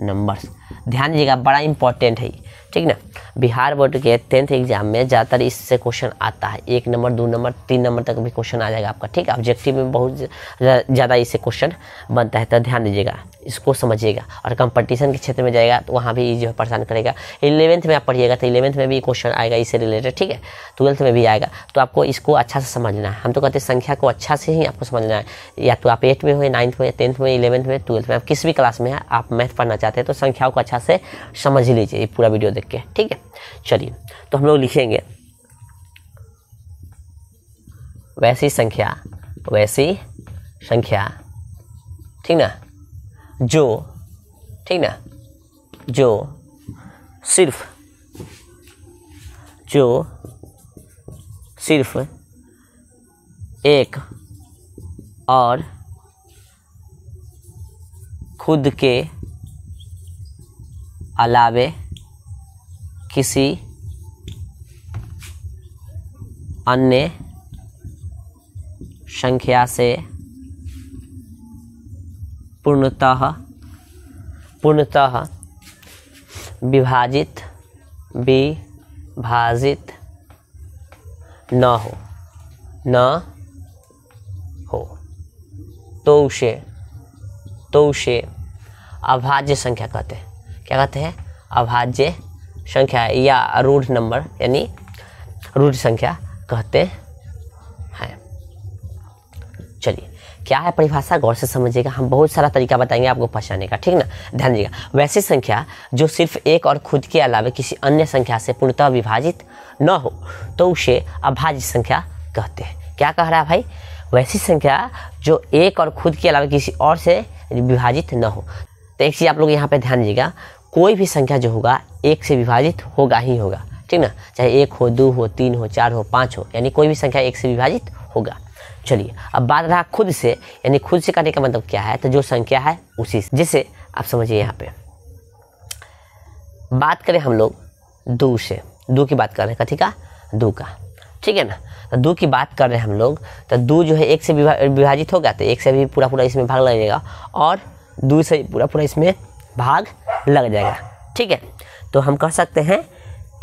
नंबर्स। ध्यान दीजिएगा, बड़ा इंपॉर्टेंट है। ठीक ना, बिहार बोर्ड के 10th एग्जाम में ज़्यादातर इससे क्वेश्चन आता है। 1 नंबर 2 नंबर 3 नंबर तक भी क्वेश्चन आ जाएगा आपका। ठीक है, ऑब्जेक्टिव में बहुत ज़्यादा इससे क्वेश्चन बनता है, तो ध्यान दीजिएगा, इसको समझिएगा। और कंपटीशन के क्षेत्र में जाएगा तो वहाँ भी जो है परेशान करेगा। 11th में आप पढ़िएगा तो 11th में भी क्वेश्चन आएगा इससे रिलेटेड। ठीक है, 12th में भी आएगा, तो आपको इसको अच्छा से समझना है। हम तो कहते हैं संख्या को अच्छा से ही आपको समझना है। या तो आप 8th में हो, 9th में, 10th में, 11th में, 12th में, आप किस भी क्लास में है, आप मैथ पढ़ना चाहते हैं तो संख्याओं को अच्छा से समझ लीजिए ये पूरा वीडियो देख के। ठीक है, चलिए तो हम लोग लिखेंगे वैसी संख्या, ठीक ना, जो सिर्फ एक और खुद के अलावे किसी अन्य संख्या से पूर्णतः विभाजित न हो तो उसे अभाज्य संख्या कहते हैं। क्या कहते हैं, अभाज्य संख्या या रूढ़ नंबर यानी रूढ़ संख्या कहते हैं। चलिए क्या है परिभाषा, गौर से समझिएगा। हम बहुत सारा तरीका बताएंगे आपको पहचानने का। ठीक ना, ध्यान दीजिएगा, वैसी संख्या जो सिर्फ एक और खुद के अलावा किसी अन्य संख्या से पूर्णतः विभाजित न हो तो उसे अभाज्य संख्या कहते हैं। क्या कह रहा है भाई, वैसी संख्या जो एक और खुद के अलावा किसी और से विभाजित न हो। तो एक चीज़ आप लोग यहाँ पे ध्यान दीजिएगा, कोई भी संख्या जो होगा 1 से विभाजित होगा ही होगा। ठीक ना, चाहे 1 हो, 2 हो, 3 हो, 4 हो, 5 हो, यानी कोई भी संख्या 1 से विभाजित होगा। चलिए अब बात रहा खुद से, यानी खुद से करने का मतलब क्या है, तो जो संख्या है उसी से, जैसे आप समझिए यहाँ पे बात करें हम लोग दो से, दो की बात कर रहे हैं, कथी का, दो का, ठीक है ना। तो दो की बात कर रहे हैं हम लोग, तो दो जो है एक से विभाजित होगा तो एक से भी पूरा पूरा इसमें भाग लग जाएगा और दो से पूरा पूरा इसमें भाग लग जाएगा, ठीक है। तो हम कह सकते हैं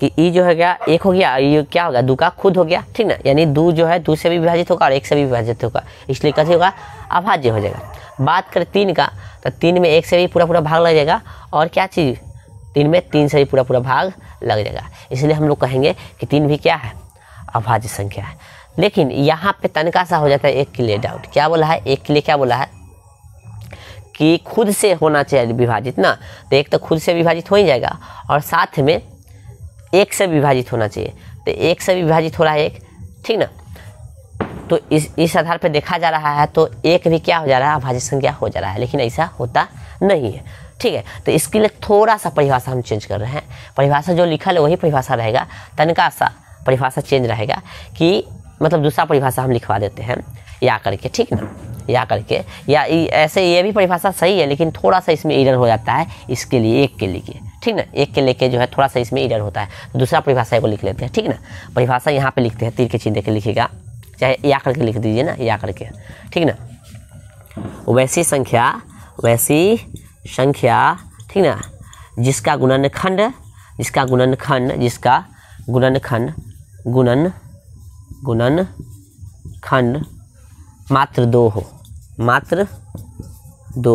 कि ई जो है क्या, एक हो गया, ये क्या होगा, दो का खुद हो गया, ठीक ना, यानी दो जो है दो से भी विभाजित होगा और एक से भी विभाजित होगा, इसलिए कैसे होगा, अभाज्य हो जाएगा। बात करें तीन का, तो तीन में एक से भी पूरा पूरा भाग लग जाएगा और क्या चीज़, तीन में तीन से भी पूरा पूरा भाग लग जाएगा, इसलिए हम लोग कहेंगे कि तीन भी क्या है, अभाज्य संख्या है। लेकिन यहाँ पे तनका सा हो जाता है एक के लिए डाउट, क्या बोला है, एक के लिए क्या बोला है कि खुद से होना चाहिए विभाजित ना, तो एक तो खुद से विभाजित हो ही जाएगा और साथ में एक से विभाजित होना चाहिए, तो एक से विभाजित हो रहा है एक, ठीक ना। तो इस आधार पर देखा जा रहा है तो एक भी क्या हो जा रहा है, अभाज्य संख्या हो जा रहा है, लेकिन ऐसा होता नहीं है, ठीक है। तो इसके लिए थोड़ा सा परिभाषा हम चेंज कर रहे हैं, परिभाषा जो लिखा है वही परिभाषा रहेगा, तनका सा परिभाषा चेंज रहेगा कि मतलब दूसरा परिभाषा हम लिखवा देते हैं या करके, ठीक ना, या करके, या ऐसे ये भी परिभाषा सही है लेकिन थोड़ा सा इसमें एरर हो जाता है, इसके लिए एक के लिए, ठीक ना, एक के लेके जो है थोड़ा सा इसमें एरर होता है, तो दूसरा परिभाषा को लिख लेते हैं, ठीक ना। परिभाषा यहाँ पे लिखते हैं, तीर के चिन्ह के लिखिएगा, चाहे या करके लिख दीजिए ना, या करके, ठीक ना। वैसी संख्या, ठीक ना, जिसका गुणनखंड मात्र दो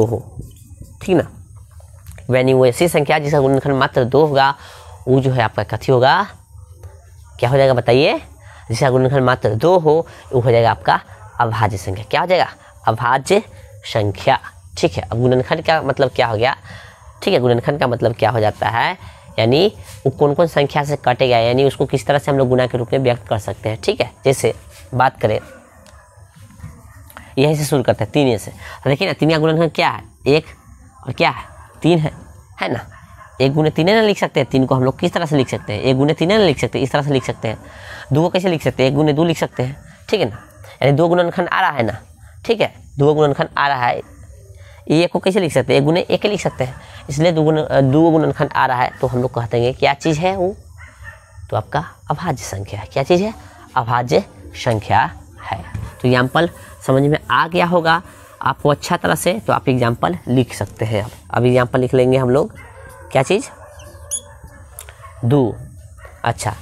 हो, ठीक ना। यानी वो ऐसी संख्या जिसका गुणनखंड मात्र दो होगा, वो जो है आपका कथी होगा, क्या हो जाएगा बताइए, जिसका गुणनखंड मात्र दो हो वो हो जाएगा आपका अभाज्य संख्या, क्या हो जाएगा, अभाज्य संख्या, ठीक है। अब गुणनखंड का मतलब क्या हो गया, ठीक है, गुणनखंड का मतलब क्या हो जाता है, यानी वो कौन कौन संख्या से कटेगा, यानी उसको किस तरह से हम लोग गुणा के रूप में व्यक्त कर सकते हैं, ठीक है। जैसे बात करें यहीं से शुरू करते हैं, तीन से, तो देखिए ना, तीन का गुणनखंड क्या है, एक और क्या है, तीन है ना। एक गुणे तीन ना लिख सकते हैं, तीन को हम लोग किस तरह से लिख सकते हैं, एक गुणे तीन ना लिख सकते हैं, इस तरह से लिख सकते हैं। दो को कैसे लिख सकते हैं, एक गुणे दो लिख सकते हैं, ठीक है ना, यानी दो गुणनखंड आ रहा है ना, ठीक है, दो गुणनखंड आ रहा है, ये को कैसे लिख सकते हैं, एक गुणे एक लिख सकते हैं, इसलिए दो गुणनखंड आ रहा है, तो हम लोग कहते हैं क्या चीज़ है वो, तो आपका अभाज्य संख्या है, क्या चीज़ है, अभाज्य संख्या है। तो एग्जाम्पल समझ में आ गया होगा आपको अच्छा तरह से, तो आप एग्जाम्पल लिख सकते हैं। अब एग्जाम्पल लिख लेंगे हम लोग, क्या चीज़, दो, अच्छा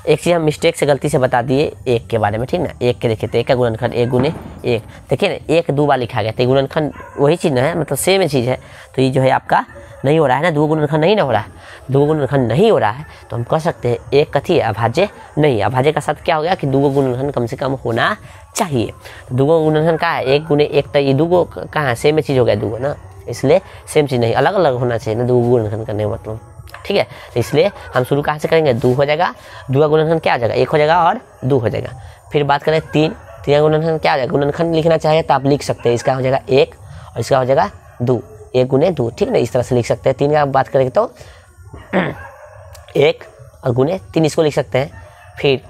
एक चीज़ हम मिस्टेक से गलती से बता दिए एक के बारे में, ठीक ना, एक के देखे तो एक का गुणनखंड एक गुने एक, देखिए ना, एक दो बार लिखा गया, तो गुणनखंड वही चीज़ है, मतलब सेम चीज़ है, तो ये जो है आपका नहीं हो रहा है ना, दो गुणनखंड नहीं ना हो रहा है, दो गुणनखंड नहीं हो रहा है, तो हम कह सकते हैं एक कथी अभाज्य नहीं, अभाज्य का साथ क्या हो गया कि दो गुणनखंड कम से कम होना चाहिए। दो गुणनखंड का है, एक गुने एक, तो ये दो कहाँ है, सेम चीज़ हो गया दो ना, इसलिए सेम चीज़ नहीं, अलग अलग होना चाहिए ना, दो गुणनखंड करने का मतलब, ठीक है। तो इसलिए हम शुरू कहाँ से करेंगे, दो हो जाएगा, दो का गुणनखंड क्या हो जाएगा, एक हो जाएगा और दो हो जाएगा। फिर बात करें तीन का गुणनखंड क्या हो जाएगा, गुणनखंड लिखना चाहे तो आप लिख सकते हैं, इसका हो जाएगा एक और इसका हो जाएगा दो, एक गुने दो, ठीक ना, इस तरह से लिख सकते हैं। तीन का बात करेंगे तो एक और गुने तीन, इसको लिख सकते हैं। फिर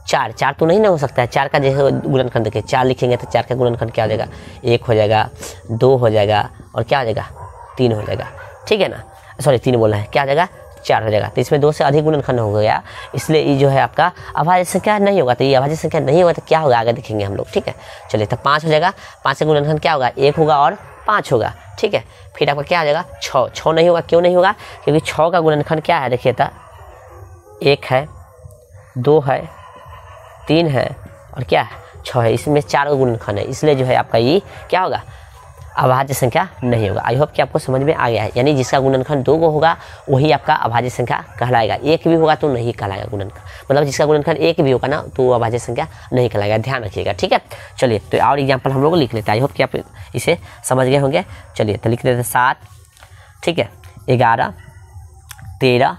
चार तो नहीं ना हो सकता है, चार का जैसे गुणनखंड देखिए, चार लिखेंगे तो चार का गुणनखंड क्या हो जाएगा, एक हो जाएगा, दो हो जाएगा और क्या हो जाएगा, तीन हो जाएगा, ठीक है ना, सॉरी तीन बोला है, क्या हो जाएगा, चार हो जाएगा। तो इसमें दो से अधिक गुणनखंड हो गया, इसलिए ये जो है आपका अभाज्य संख्या नहीं होगा। तो ये अभाज्य संख्या नहीं होगा तो क्या होगा आगे देखेंगे हम लोग, ठीक है। चलिए तो पाँच हो जाएगा, पाँच से गुणनखंड क्या होगा, एक होगा और पाँच होगा, ठीक है। फिर आपका क्या आ जाएगा, छः नहीं होगा, क्यों नहीं होगा, क्योंकि छः का गुणनखंड क्या है, देखिए था, एक है, दो है, तीन है और क्या है, छः है, इसमें चार का गुणनखंड है, इसलिए जो है आपका ये क्या होगा, अभाज्य संख्या नहीं होगा। आई होप कि आपको समझ में आ गया है, यानी जिसका गुणनखंड दो को होगा वही आपका अभाज्य संख्या कहलाएगा, एक भी होगा तो नहीं कहलाएगा गुणनखंड, मतलब जिसका गुणनखंड एक भी होगा ना तो वो अभाज्य संख्या नहीं कहलाएगा, ध्यान रखिएगा, ठीक है। चलिए तो और एग्जाम्पल हम लोग लिख लेते हैं, आई होप कि आप इसे समझ गए होंगे। चलिए तो लिख देते हैं 7, ठीक है, 11, 13,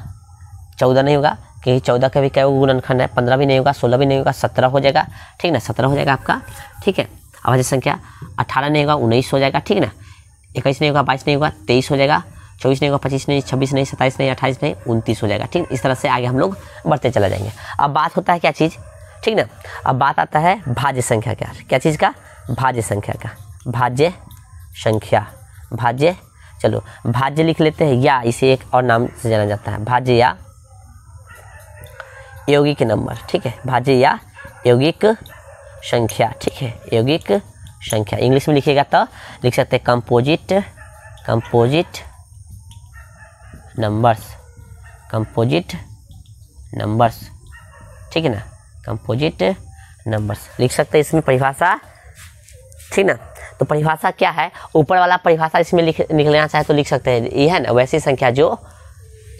14 नहीं होगा क्योंकि 14 का भी क्या गुणनखंड है, 15 भी नहीं होगा, 16 भी नहीं होगा, 17 हो जाएगा, ठीक ना, 17 हो जाएगा आपका, ठीक है। अभाज्य संख्या 18 नहीं होगा, 19 हो जाएगा, ठीक ना, 21 नहीं होगा, 22 नहीं होगा, 23 हो जाएगा, 24 नहीं होगा, 25 नहीं, 26 नहीं, 27 नहीं, 28 नहीं, 29 हो जाएगा, ठीक। इस तरह से आगे हम लोग बढ़ते चला जाएंगे। अब बात होता है क्या चीज़, ठीक ना, अब बात आता है भाज्य संख्या का, क्या चीज़ का, भाज्य संख्या का, भाज्य चलो भाज्य लिख लेते हैं, या इसे एक और नाम से जाना जाता है, भाज्य या यौगिक नंबर। ठीक है, भाज्य या यौगिक संख्या। ठीक है, यौगिक संख्या। इंग्लिश में लिखिएगा तो लिख सकते हैं कंपोजिट नंबर्स, कंपोजिट नंबर्स। ठीक है ना, कंपोजिट नंबर्स लिख सकते हैं इसमें परिभाषा। ठीक ना, तो परिभाषा क्या है, ऊपर वाला परिभाषा इसमें निकलना चाहे तो लिख सकते हैं, ये है ना, वैसी संख्या जो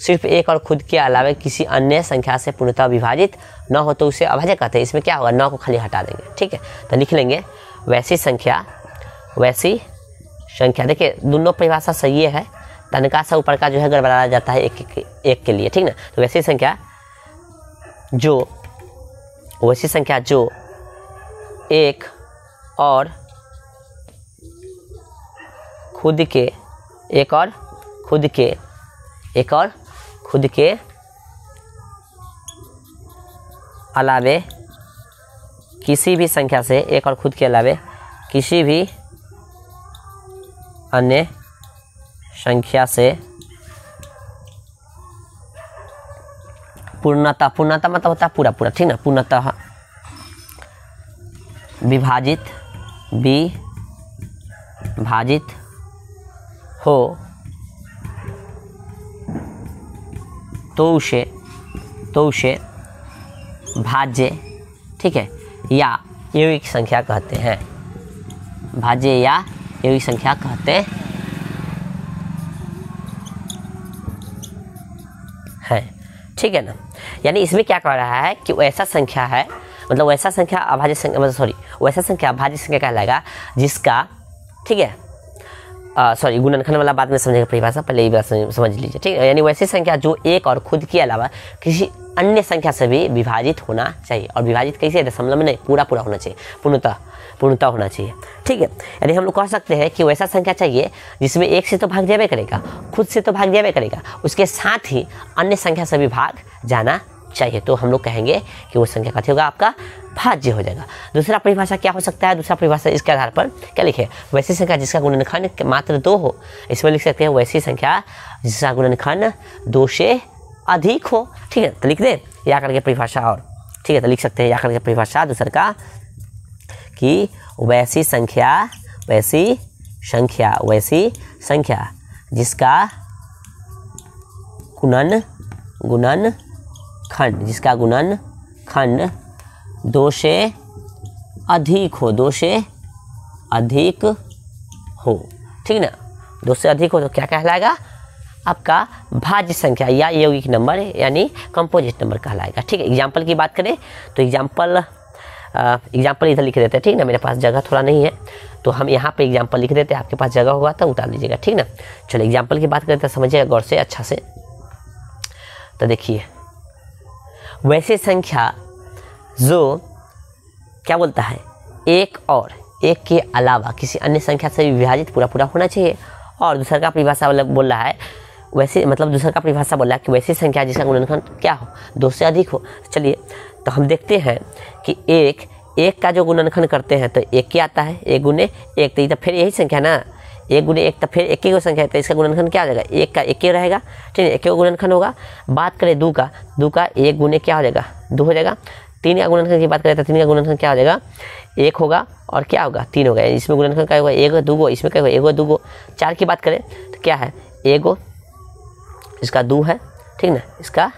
सिर्फ एक और खुद के अलावा किसी अन्य संख्या से पूर्णतः विभाजित न हो तो उसे अभाज्य कहते हैं। इसमें क्या होगा, 9 को खाली हटा देंगे। ठीक है, तो लिख लेंगे वैसी संख्या, वैसी संख्या। देखिए दोनों परिभाषा सही है, तनका सा ऊपर का जो है गड़बड़ा जाता है एक के लिए। ठीक ना, तो वैसी संख्या जो एक और खुद के अलावे किसी भी संख्या से, एक और खुद के अलावे किसी भी अन्य संख्या से पूर्णतः मतलब होता है पूरा। ठीक ना, पूर्णतः विभाजित हो तो उसे भाज्य, ठीक है, या यौगिक संख्या कहते हैं। भाज्य या यौगिक संख्या कहते हैं। ठीक है ना, यानी इसमें क्या कह रहा है कि वैसा संख्या है, मतलब वैसा संख्या अभाज्य संख्या, मतलब सॉरी वैसा संख्या अभाज्य संख्या कहलाएगा जिसका, ठीक है, सॉरी गुणनखंड वाला बात में समझेगा परिभाषा, पहले ये बात समझ लीजिए। ठीक है, यानी वैसी संख्या जो एक और खुद के अलावा किसी अन्य संख्या से भी विभाजित होना चाहिए। और विभाजित कैसे, दशमलव में नहीं, पूरा होना चाहिए, पूर्णतः होना चाहिए। ठीक है, यानी हम लोग कह सकते हैं कि वैसा संख्या चाहिए जिसमें एक से तो भाग जावे करेगा, खुद से तो भाग जावे करेगा, उसके साथ ही अन्य संख्या से भी भाग जाना चाहिए, तो हम लोग कहेंगे कि वो संख्या कथी होगा, आपका भाज्य हो जाएगा। दूसरा परिभाषा क्या हो सकता है, दूसरा परिभाषा इसके आधार पर क्या लिखे, वैसी संख्या जिसका गुणनखंड मात्र 2 हो। इसमें लिख सकते हैं वैसी संख्या जिसका गुणनखंड 2 से अधिक हो। ठीक है, तो लिख दें या करके परिभाषा, और ठीक है तो लिख सकते हैं या करके परिभाषा दूसरा का कि वैसी संख्या जिसका गुणनखंड 2 से अधिक हो। ठीक ना, 2 से अधिक हो तो क्या कहलाएगा, आपका भाज्य संख्या या यौगिक नंबर यानी कंपोजिट नंबर कहलाएगा। ठीक है, एग्जाम्पल की बात करें तो एग्जाम्पल इधर लिख देते हैं। ठीक ना, मेरे पास जगह थोड़ा नहीं है तो हम यहाँ पे एग्जाम्पल लिख देते हैं, आपके पास जगह होगा तो उतार लीजिएगा। ठीक ना, चलो एग्जाम्पल की बात करें तो समझिएगा गौर से अच्छा से। तो देखिए वैसे संख्या जो क्या बोलता है, एक के अलावा किसी अन्य संख्या से विभाजित पूरा होना चाहिए। और दूसरा का परिभाषा बोल रहा है वैसे, मतलब दूसरा का परिभाषा बोल रहा है कि वैसी संख्या जिसका गुणनखंड क्या हो, 2 से अधिक हो। चलिए तो हम देखते हैं कि एक का जो गुणनखंड करते हैं तो 1 क्या आता है, 1 गुने 1, तो फिर यही संख्या ना, 1 गुने 1 तो फिर 1 की संख्या है, तो इसका गुणनखंड क्या हो जाएगा, 1 का 1 रहेगा। ठीक है, 1 का गुणनखंड होगा। बात करें 2 का 1 गुने क्या हो जाएगा, 2 हो जाएगा। 3 का गुणनखंड की बात करें तो 3 का गुणनखंड क्या हो जाएगा, 1 होगा और क्या होगा, 3 होगा। इसमें गुणनखंड क्या होगा, 1 2 इसमें क्या होगा, 1 2। 4 की बात करें तो क्या है, 1 इसका 2 है। ठीक ना, इसका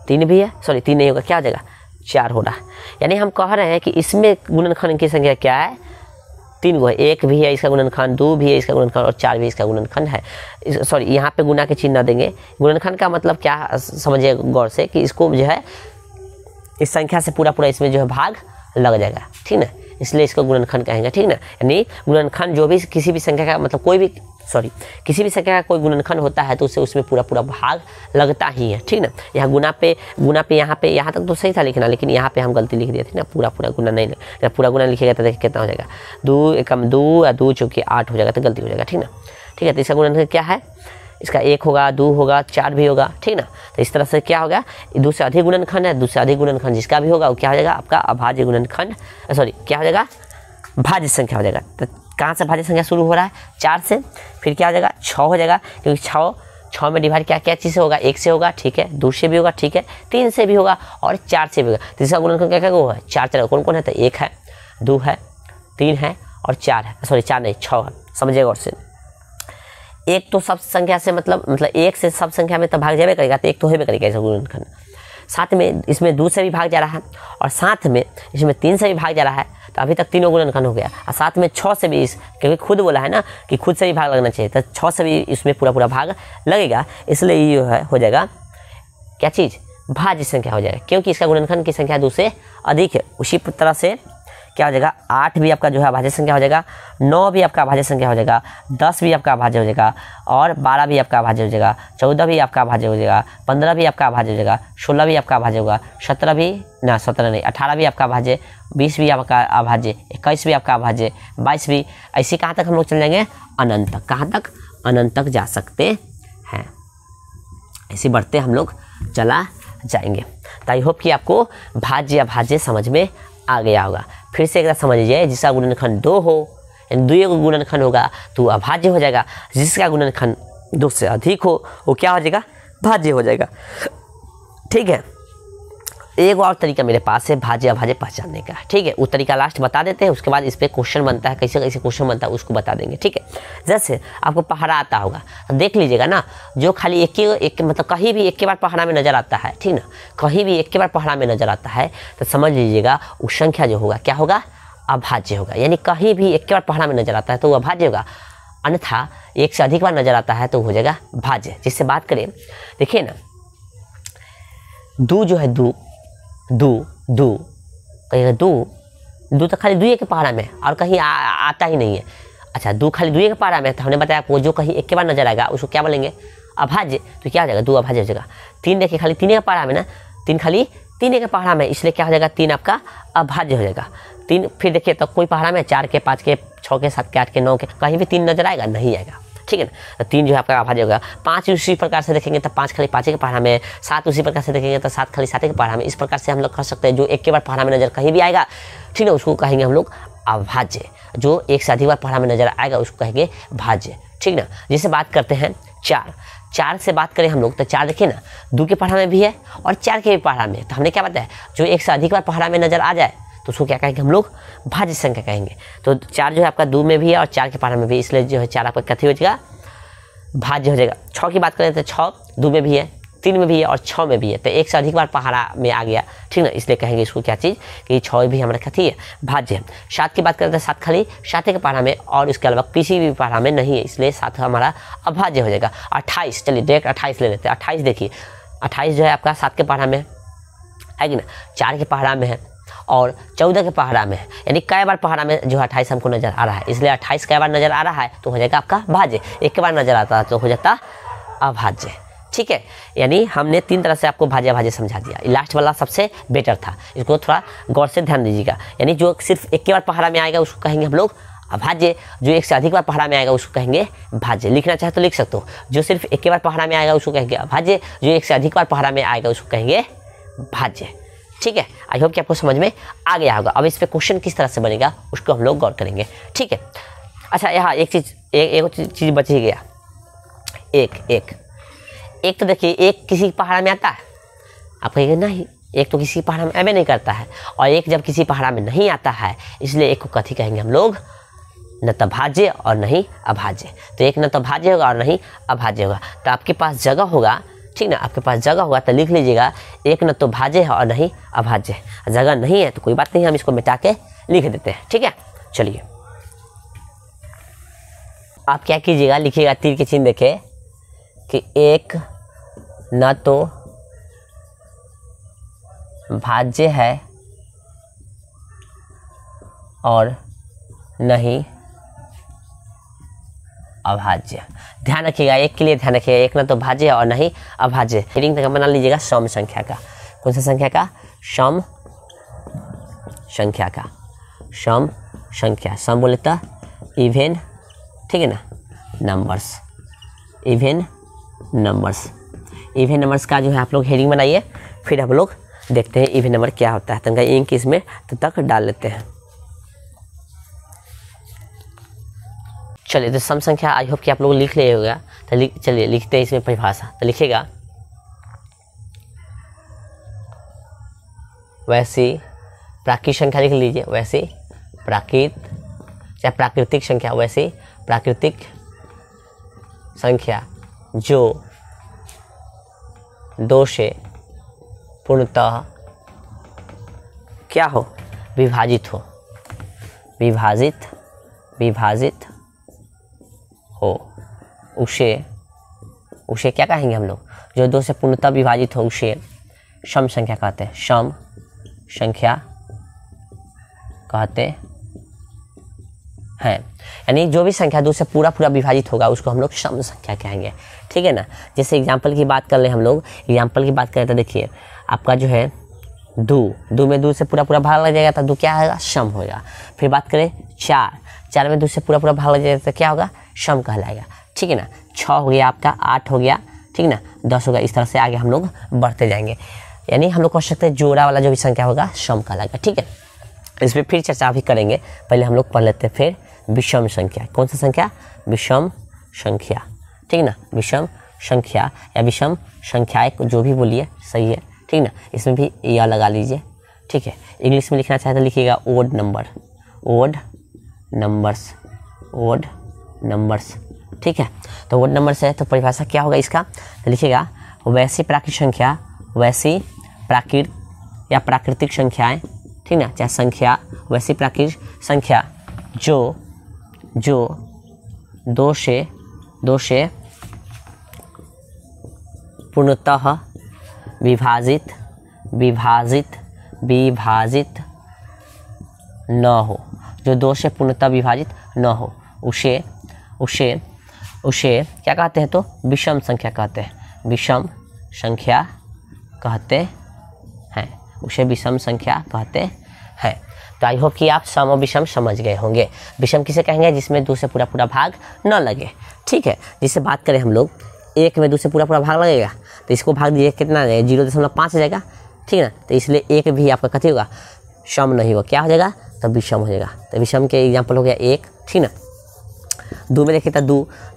3 भी है, सॉरी 3 नहीं होगा, क्या हो जाएगा, 4 हो रहा है। यानी हम कह रहे हैं कि इसमें गुणनखंड की संख्या क्या है, 3 गो है, 1 भी है इसका गुणनखंड, 2 भी है इसका गुणनखंड और 4 भी इसका गुणनखंड है। सॉरी यहाँ पे गुना के चिन्ह न देंगे। गुणनखंड का मतलब क्या समझिए गौर से कि इसको जो है इस संख्या से पूरा इसमें जो है भाग लग जाएगा। ठीक ना, इसलिए इसको गुणनखंड कहेंगे। ठीक ना, यानी गुणनखंड जो भी किसी भी संख्या का, मतलब किसी भी संख्या का कोई गुणनखंड होता है तो उससे उसमें पूरा भाग लगता ही है। ठीक ना, यहाँ गुना पे यहाँ तक तो सही था लिखना, लेकिन यहाँ पे हम गलती लिख दिए थे ना, पूरा गुना नहीं, जब पूरा गुना लिखिएगा तो देखिए कितना हो जाएगा, 2 एकम 2 या 2 चौके 8 हो जाएगा, तो गलती हो जाएगा। ठीक ना, ठीक है, तो इसका गुणनखंड क्या है, इसका 1 होगा, 2 होगा, 4 भी होगा। ठीक ना, तो इस तरह से क्या होगा, 2 से अधिक गुणनखंड है, 2 से अधिक गुणनखंड जिसका भी होगा वो क्या हो जाएगा, आपका अभाज्य गुणनखंड, सॉरी क्या हो जाएगा, भाज्य संख्या हो जाएगा। तो कहाँ से भाज्य संख्या शुरू हो रहा है, 4 से, फिर क्या हो जाएगा 6 हो जाएगा, क्योंकि 6 में डिवाइड क्या क्या चीज़ से होगा, 1 से होगा, ठीक है, 2 से भी होगा, ठीक है, 3 से भी होगा और 4 से भी होगा। तीसरा गुणनखंड क्या क्या होगा, 4 चलेगा। कौन कौन है, तो 1 है, 2 है, 3 है और 4 है, सॉरी 4 नहीं 6 है, समझिएगा। और से एक तो सब संख्या से मतलब 1 से सब संख्या में तो भाग जावे करेगा, तो एक तो होबे करेगा ऐसा गुणनखंड। साथ में इसमें 2 से भी भाग जा रहा है और साथ में इसमें 3 से भी भाग जा रहा है, तो अभी तक तीनों गुणनखंड हो गया। और साथ में 6 से भी, क्योंकि खुद बोला है ना कि खुद से भी भाग लगना चाहिए, तो 6 से भी इसमें पूरा भाग लगेगा, इसलिए ये है हो जाएगा क्या चीज़, भाज्य संख्या हो जाएगा, क्योंकि इसका गुणनखंड की संख्या 2 से अधिक है। उसी तरह से क्या हो जाएगा, 8 भी आपका जो है भाज्य संख्या हो जाएगा, 9 भी आपका भाज्य संख्या हो जाएगा, 10 भी आपका भाज्य हो जाएगा और 12 भी आपका भाज्य हो जाएगा, 14 भी आपका भाज्य हो जाएगा, 15 भी आपका भाज्य हो जाएगा, 16 भी आपका भाज्य होगा, 17 भी ना 17 नहीं 18 भी आपका भाज्य, 20 भी आपका अभाज्य, 21 भी आपका अभाज्य, 22 भी। ऐसे कहाँ तक हम लोग चल जाएंगे, अनंत तक। कहाँ तक, अनंत तक जा सकते हैं। ऐसे बढ़ते हम लोग चला जाएंगे। तो आई होप कि आपको भाज्य अभाज्य समझ में आ गया होगा। फिर से एक बार समझ लीजिए, जिसका गुणनखंड 2 हो, यानी 2 का गुणनखंड होगा तो अभाज्य हो जाएगा, जिसका गुणनखंड 2 से अधिक हो वो क्या हो जाएगा, भाज्य हो जाएगा। ठीक है, एक और तरीका मेरे पास है भाज्य अभाज्य पहचानने का, ठीक है, वो तरीका लास्ट बता देते हैं, उसके बाद इस पर क्वेश्चन बनता है, कैसे कैसे क्वेश्चन बनता है उसको बता देंगे। ठीक है, जैसे आपको पहाड़ा आता होगा तो देख लीजिएगा ना, जो खाली एक मतलब कहीं भी एक के बाद पहाड़ा में नजर आता है, ठीक ना, कहीं भी एक के बाद पहाड़ा में नजर आता है तो समझ लीजिएगा उस संख्या जो होगा क्या होगा, अभाज्य होगा। यानी कहीं भी एक के बाद पहाड़ा में नजर आता है तो वो अभाज्य होगा, अन्यथा एक से अधिक बार नजर आता है तो हो जाएगा भाज्य। जिससे बात करें, देखिए ना, दू जो है दू कहिएगा दू तो खाली 2 के पहाड़ा में और कहीं आता ही नहीं है। अच्छा, दू खाली 2 के पहाड़ा में, तो हमने बताया वो जो कहीं एक के बार नजर आएगा उसको क्या बोलेंगे, अभाज्य। तो क्या हो जाएगा, 2 अभाज्य हो जाएगा। 3 देखिए खाली 3 के पहाड़ा में ना, 3 खाली 3 के पहाड़ा में, इसलिए क्या हो जाएगा, 3 आपका अभाज्य हो जाएगा। 3 फिर देखिए तो कोई पहाड़ा में 4 के 5 के 6 के 7 के 8 के 9 के कहीं भी 3 नजर आएगा, नहीं आएगा। ठीक है ना, तो 3 जो है आपका अभाज्य होगा। 5 उसी प्रकार से देखेंगे तो 5 खाली 5 के पहाड़ा में, 7 उसी प्रकार से देखेंगे तो 7 खाली 7 के पहाड़ा में। इस प्रकार से हम लोग कर सकते हैं, जो एक के बार पहाड़ा में नजर कहीं भी आएगा, ठीक है, उसको कहेंगे हम लोग अभाज्य। जो एक से अधिक बार पहाड़ा में नजर आएगा उसको कहेंगे भाज्य। ठीक ना, जैसे बात करते हैं 4 से बात करें हम लोग तो 4 देखिए ना, 2 के पहाड़ा में भी है और 4 के भी पहाड़ा में। तो हमने क्या बताया, जो एक से अधिक बार पहाड़ा में नजर आ जाए तो उसको क्या कहेंगे हम लोग, भाज्य संख्या कहेंगे। तो 4 जो है आपका 2 में भी है और 4 के पहाड़ा में भी, इसलिए जो है 4 आपका कथी हो जाएगा, भाज्य हो जाएगा। 6 की बात करें तो 6 2 में भी है, 3 में भी है और 6 में भी है, तो एक से अधिक बार पहाड़ा में आ गया, ठीक ना, इसलिए कहेंगे इसको क्या चीज़ कि 6 भी हमारा कथी है, भाज्य है। 7 की बात करें तो 7 खाली 7 के पहाड़ा में और इसके अलावा किसी भी पहाड़ा में नहीं है, इसलिए 7 हमारा अभाज्य हो जाएगा। 28, चलिए डायरेक्ट 28 ले लेते हैं। 28 देखिए, 28 जो है आपका 7 के पहाड़ा में है कि ना, 4 के पहाड़ा में है और 14 के पहाड़ा में है, यानी कई बार पहाड़ा में जो 28 हमको नजर आ रहा है, इसलिए 28 कई बार नजर आ रहा है तो हो जाएगा आपका भाज्य। एक के बार नजर आता है तो हो जाता अभाज्य। ठीक है, यानी हमने 3 तरह से आपको भाज्य अभाज्य समझा दिया। लास्ट वाला सबसे बेटर था, इसको थोड़ा गौर से ध्यान दीजिएगा। यानी जो सिर्फ एक के बार पहाड़ा में आएगा उसको कहेंगे हम लोग अभाज्य, जो एक से अधिक बार पहाड़ा में आएगा उसको कहेंगे भाज्य। लिखना चाहे तो लिख सकते हो, जो सिर्फ एक के बार पहाड़ा में आएगा उसको कहेंगे अभाज्य, जो एक से अधिक बार पहाड़ा में आएगा उसको कहेंगे भाज्य। ठीक है, आई होप कि आपको समझ में आ गया होगा। अब इस पे क्वेश्चन किस तरह से बनेगा उसको हम लोग गौर करेंगे। ठीक है, अच्छा यहाँ एक चीज़ बच ही गया, एक तो देखिए, एक किसी पहाड़ा में आता है, आप कहिएगा नहीं, एक तो किसी पहाड़ा में अबे नहीं करता है, और एक जब किसी पहाड़ा में नहीं आता है, इसलिए एक को कथी कहेंगे हम लोग, न तो भाज्य और नहीं अभाज्य। तो एक न तो भाज्य होगा और नहीं अभाज्य होगा। तो आपके पास जगह होगा, ठीक ना, आपके पास जगह होगा तो लिख लीजिएगा, एक न तो भाज्य है और नहीं अभाज्य। जगह नहीं है तो कोई बात नहीं, हम इसको मिटा के लिख देते हैं। ठीक है, चलिए आप क्या कीजिएगा, लिखिएगा तीर के चिन्ह देखे कि एक न तो भाज्य है और नहीं अभाज्य। ध्यान रखिएगा, एक के लिए ध्यान रखिएगा, एक ना तो भाज्य है और नहीं अभाज्य। हेडिंग तक बना लीजिएगा सम संख्या का। कौन सा संख्या का, सम संख्या का, सम संख्या, सम बोले तो इवन, ठीक है ना, numbers, even numbers. Even numbers का जो है आप लोग हेडिंग बनाइए, फिर हम लोग देखते हैं इवन नंबर क्या होता है। तंगा इंक इसमें तब तक डाल लेते हैं। चलिए तो सम संख्या आई होप कि आप लोग लिख लिए होगा। तो चलिए लिखते हैं इसमें परिभाषा। तो लिखेगा वैसी प्राकृतिक संख्या लिख लीजिए, वैसी प्राकृतिक संख्या, वैसी प्राकृतिक संख्या जो 2 से पूर्णतः क्या हो, विभाजित हो, विभाजित हो, उसे क्या कहेंगे हम लोग, जो 2 से पूर्णतः विभाजित हो उसे सम संख्या कहते हैं, सम संख्या कहते हैं। यानी जो भी संख्या 2 से पूरा विभाजित होगा उसको हम लोग सम संख्या कहेंगे, ठीक है ना। जैसे एग्जाम्पल की बात कर ले हम लोग, एग्जाम्पल की बात करें तो देखिए आपका जो है दो में 2 से पूरा भाग लग जाएगा तो 2 क्या होगा, सम होगा। फिर बात करें 4 में 2 से पूरा भाग लग जाएगा तो क्या होगा, सम कहलाएगा, ठीक है ना। 6 हो गया आपका, 8 हो गया, ठीक है ना, 10 होगा। इस तरह से आगे हम लोग बढ़ते जाएंगे। यानी हम लोग कह सकते हैं जोड़ा वाला जो भी संख्या होगा सम कहलाएगा, ठीक है। इस पर फिर चर्चा भी करेंगे। पहले हम लोग पढ़ लेते हैं फिर विषम संख्या। कौन सा संख्या, विषम संख्या, ठीक है ना। विषम संख्या या विषम संख्याएं जो भी बोलिए सही है, ठीक ना। इसमें भी या लगा लीजिए, ठीक है। इंग्लिश में लिखना चाहे तो लिखिएगा ओड नंबर, ओड नंबर्स, ठीक है। तो ओड नंबर से तो परिभाषा क्या होगा इसका, तो लिखिएगा वैसी प्राकृतिक संख्या, वैसी प्राकृतिक संख्याएं, ठीक ना, चाहे संख्या वैसी प्राकृतिक संख्या जो 2 से पूर्णतः विभाजित न हो, जो 2 से पूर्णतः विभाजित न हो उसे क्या कहते हैं, तो विषम संख्या कहते हैं, विषम संख्या कहते हैं, उसे विषम संख्या कहते हैं। तो आई होप कि आप सम और विषम समझ गए होंगे। विषम किसे कहेंगे, जिसमें 2 से पूरा भाग न लगे, ठीक है। जिससे बात करें हम लोग 1 में 2 से पूरा भाग लगेगा तो इसको भाग दीजिए कितना, 0.5 हो जाएगा, ठीक है ना। तो इसलिए 1 भी आपका कथी होगा, सम नहीं होगा, क्या हो जाएगा, तो विषम हो जाएगा। तो विषम के एग्जाम्पल हो गया 1, ठीक ना। 2 में देखिए तो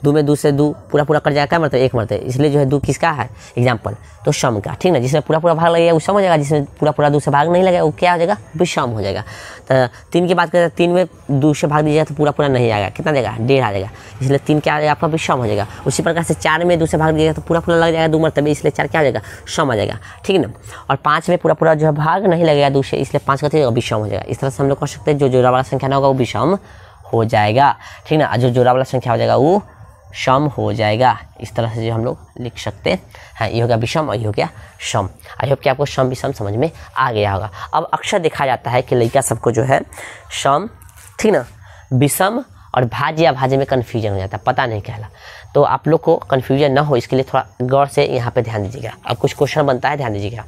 2 में 2 से 2 पूरा कट जाएगा, क्या मतलब 1 मरते, इसलिए जो है 2 किसका है एग्जाम्पल, तो सम का, ठीक ना। जिसमें पूरा भाग लगेगा वो सम हो जाएगा, जिसमें पूरा 2 से भाग नहीं लगेगा वो क्या हो जाएगा, विषम हो जाएगा। तो 3 की बात करें तो 3 में 2 से भाग दीजिएगा तो पूरा नहीं आएगा, कितना देगा, 1.5 आ जाएगा, इसलिए 3 क्या आ जाएगा आपका विषम हो जाएगा। उसी प्रकार से 4 में 2 से भाग दीजिएगा तो पूरा लग जाएगा 2 मरतबे, इसलिए 4 क्या हो जाएगा, सम आ जाएगा, ठीक है ना। और 5 में पूरा जो है भाग नहीं लगेगा 2 से, इसलिए 5 का विषम हो जाएगा। इस तरह से हम लोग कह सकते हैं जो जोड़ा वाला संख्या ना होगा वो विषम हो जाएगा, ठीक ना। जो जोड़ा वाला संख्या हो जाएगा वो सम हो जाएगा। इस तरह से जो हम लोग लिख सकते हैं, ये हो गया विषम और ये हो गया सम। आई होप कि आपको सम विषम समझ में आ गया होगा। अब अक्सर देखा जाता है कि लड़का सबको जो है सम, ठीक ना, विषम और भाज्य या भाज्य में कन्फ्यूजन हो जाता है, पता नहीं कहला। तो आप लोग को कन्फ्यूजन ना हो इसके लिए थोड़ा गौर से यहाँ पे ध्यान दीजिएगा। अब कुछ क्वेश्चन बनता है, ध्यान दीजिएगा।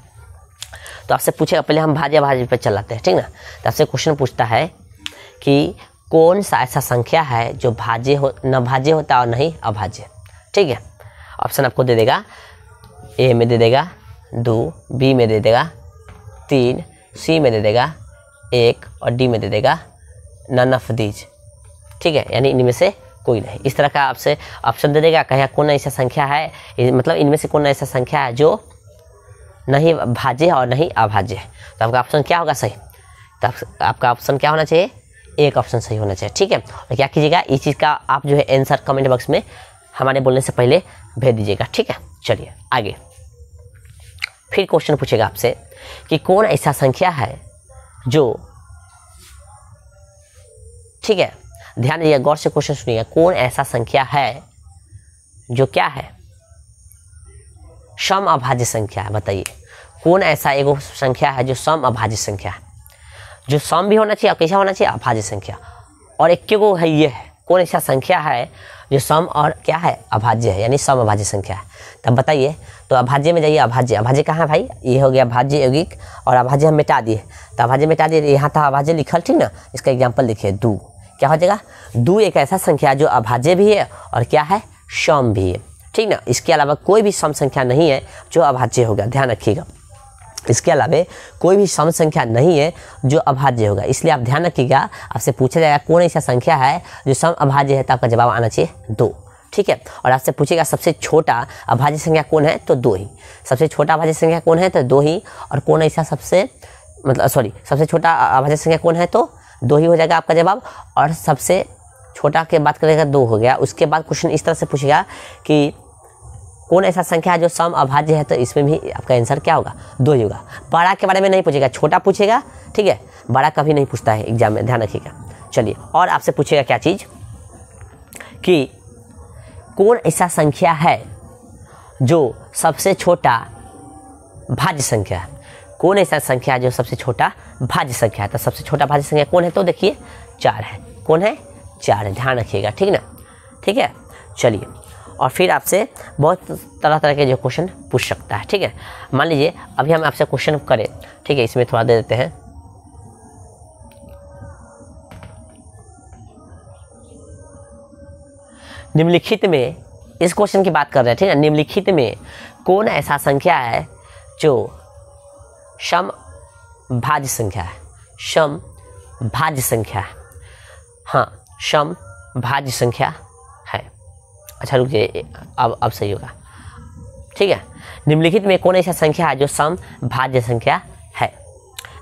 तो आपसे पूछेगा, पहले हम भाज्य पे चलाते हैं, ठीक ना। तो आपसे क्वेश्चन पूछता है कि कौन सा ऐसा संख्या है जो न भाज्य होता और नहीं अभाज्य, ठीक है। ऑप्शन आपको दे देगा, ए में दे देगा 2, बी में दे देगा 3, सी में दे देगा 1 और डी में दे देगा नन ऑफ दीज, ठीक है। यानी इनमें से कोई नहीं। इस तरह का आपसे ऑप्शन दे देगा, कहेगा कौन ऐसा संख्या है, मतलब इनमें से कौन ऐसा संख्या है जो नहीं भाज्य और नहीं अभाज्य है। तो आपका ऑप्शन क्या होगा सही, तो आपका ऑप्शन क्या होना चाहिए, एक ऑप्शन सही होना चाहिए, ठीक है। और क्या कीजिएगा, इस चीज़ का आप जो है आंसर कमेंट बॉक्स में हमारे बोलने से पहले भेज दीजिएगा, ठीक है। चलिए आगे, फिर क्वेश्चन पूछेगा आपसे कि कौन ऐसा संख्या है जो, ठीक है, ध्यान दीजिए, गौर से क्वेश्चन सुनिएगा। कौन ऐसा संख्या है जो क्या है, सम अभाज्य संख्या है, बताइए कौन ऐसा एगो संख्या है जो सम अभाज्य संख्या है, जो सम भी होना चाहिए और कैसा होना चाहिए, अभाज्य संख्या, और एक को है ये है, कौन ऐसा संख्या है जो सम और क्या है, अभाज्य है, यानी सम अभाज्य संख्या है। तब बताइए, तो अभाज्य में जाइए, अभाज्य कहाँ है भाई, ये हो गया भाज्य यौगिक और अभाज्य हम मिटा दिए, तो अभाज्य मिटा दिए, यहाँ था अभाज्य लिखल, ठीक ना। इसका एग्जाम्पल देखिए 2, क्या हो जाएगा, 2 एक ऐसा संख्या जो अभाज्य भी है और क्या है, सम भी है, ठीक ना। इसके अलावा कोई भी सम संख्या नहीं है जो अभाज्य होगा, ध्यान रखिएगा। इसके अलावा कोई भी सम संख्या नहीं है जो अभाज्य होगा। इसलिए आप ध्यान रखिएगा, आपसे पूछा जाएगा कौन ऐसा संख्या है जो सम अभाज्य है, तो आपका जवाब आना चाहिए 2। ठीक है, और आपसे पूछेगा सबसे छोटा अभाज्य संख्या कौन है, तो 2 ही। सबसे छोटा अभाज्य संख्या कौन है, तो 2 ही। और कौन ऐसा सबसे छोटा अभाज्य संख्या कौन है, तो 2 ही हो जाएगा आपका जवाब। और सबसे छोटा के बात करेगा 2 हो गया। उसके बाद क्वेश्चन इस तरह से पूछेगा कि कौन ऐसा संख्या है जो सम अभाज्य है, तो इसमें भी आपका आंसर क्या होगा, 2 ही होगा। बड़ा के बारे में नहीं पूछेगा, छोटा पूछेगा। ठीक है, बड़ा कभी नहीं पूछता है एग्जाम में, ध्यान रखिएगा। चलिए, और आपसे पूछेगा क्या चीज़ कि कौन ऐसा संख्या है जो सबसे छोटा भाज्य संख्या है। कौन ऐसा संख्या है जो सबसे छोटा भाज्य संख्या है, तो सबसे छोटा भाज्य संख्या कौन है, तो देखिए 4 है। कौन है, 4 है, ध्यान रखिएगा। ठीक ना, ठीक है। चलिए, और फिर आपसे बहुत तरह तरह के जो क्वेश्चन पूछ सकता है। ठीक है, मान लीजिए अभी हम आपसे क्वेश्चन करें। ठीक है, इसमें थोड़ा दे देते हैं। निम्नलिखित में, इस क्वेश्चन की बात कर रहे हैं। ठीक है, निम्नलिखित में कौन ऐसा संख्या है जो सम भाज्य संख्या है। सम भाज्य संख्या है, हाँ, सम भाज्य संख्या है। अच्छा रुकिए, अब सही होगा। ठीक है, निम्नलिखित में कौन ऐसा संख्या है जो सम भाज्य संख्या है,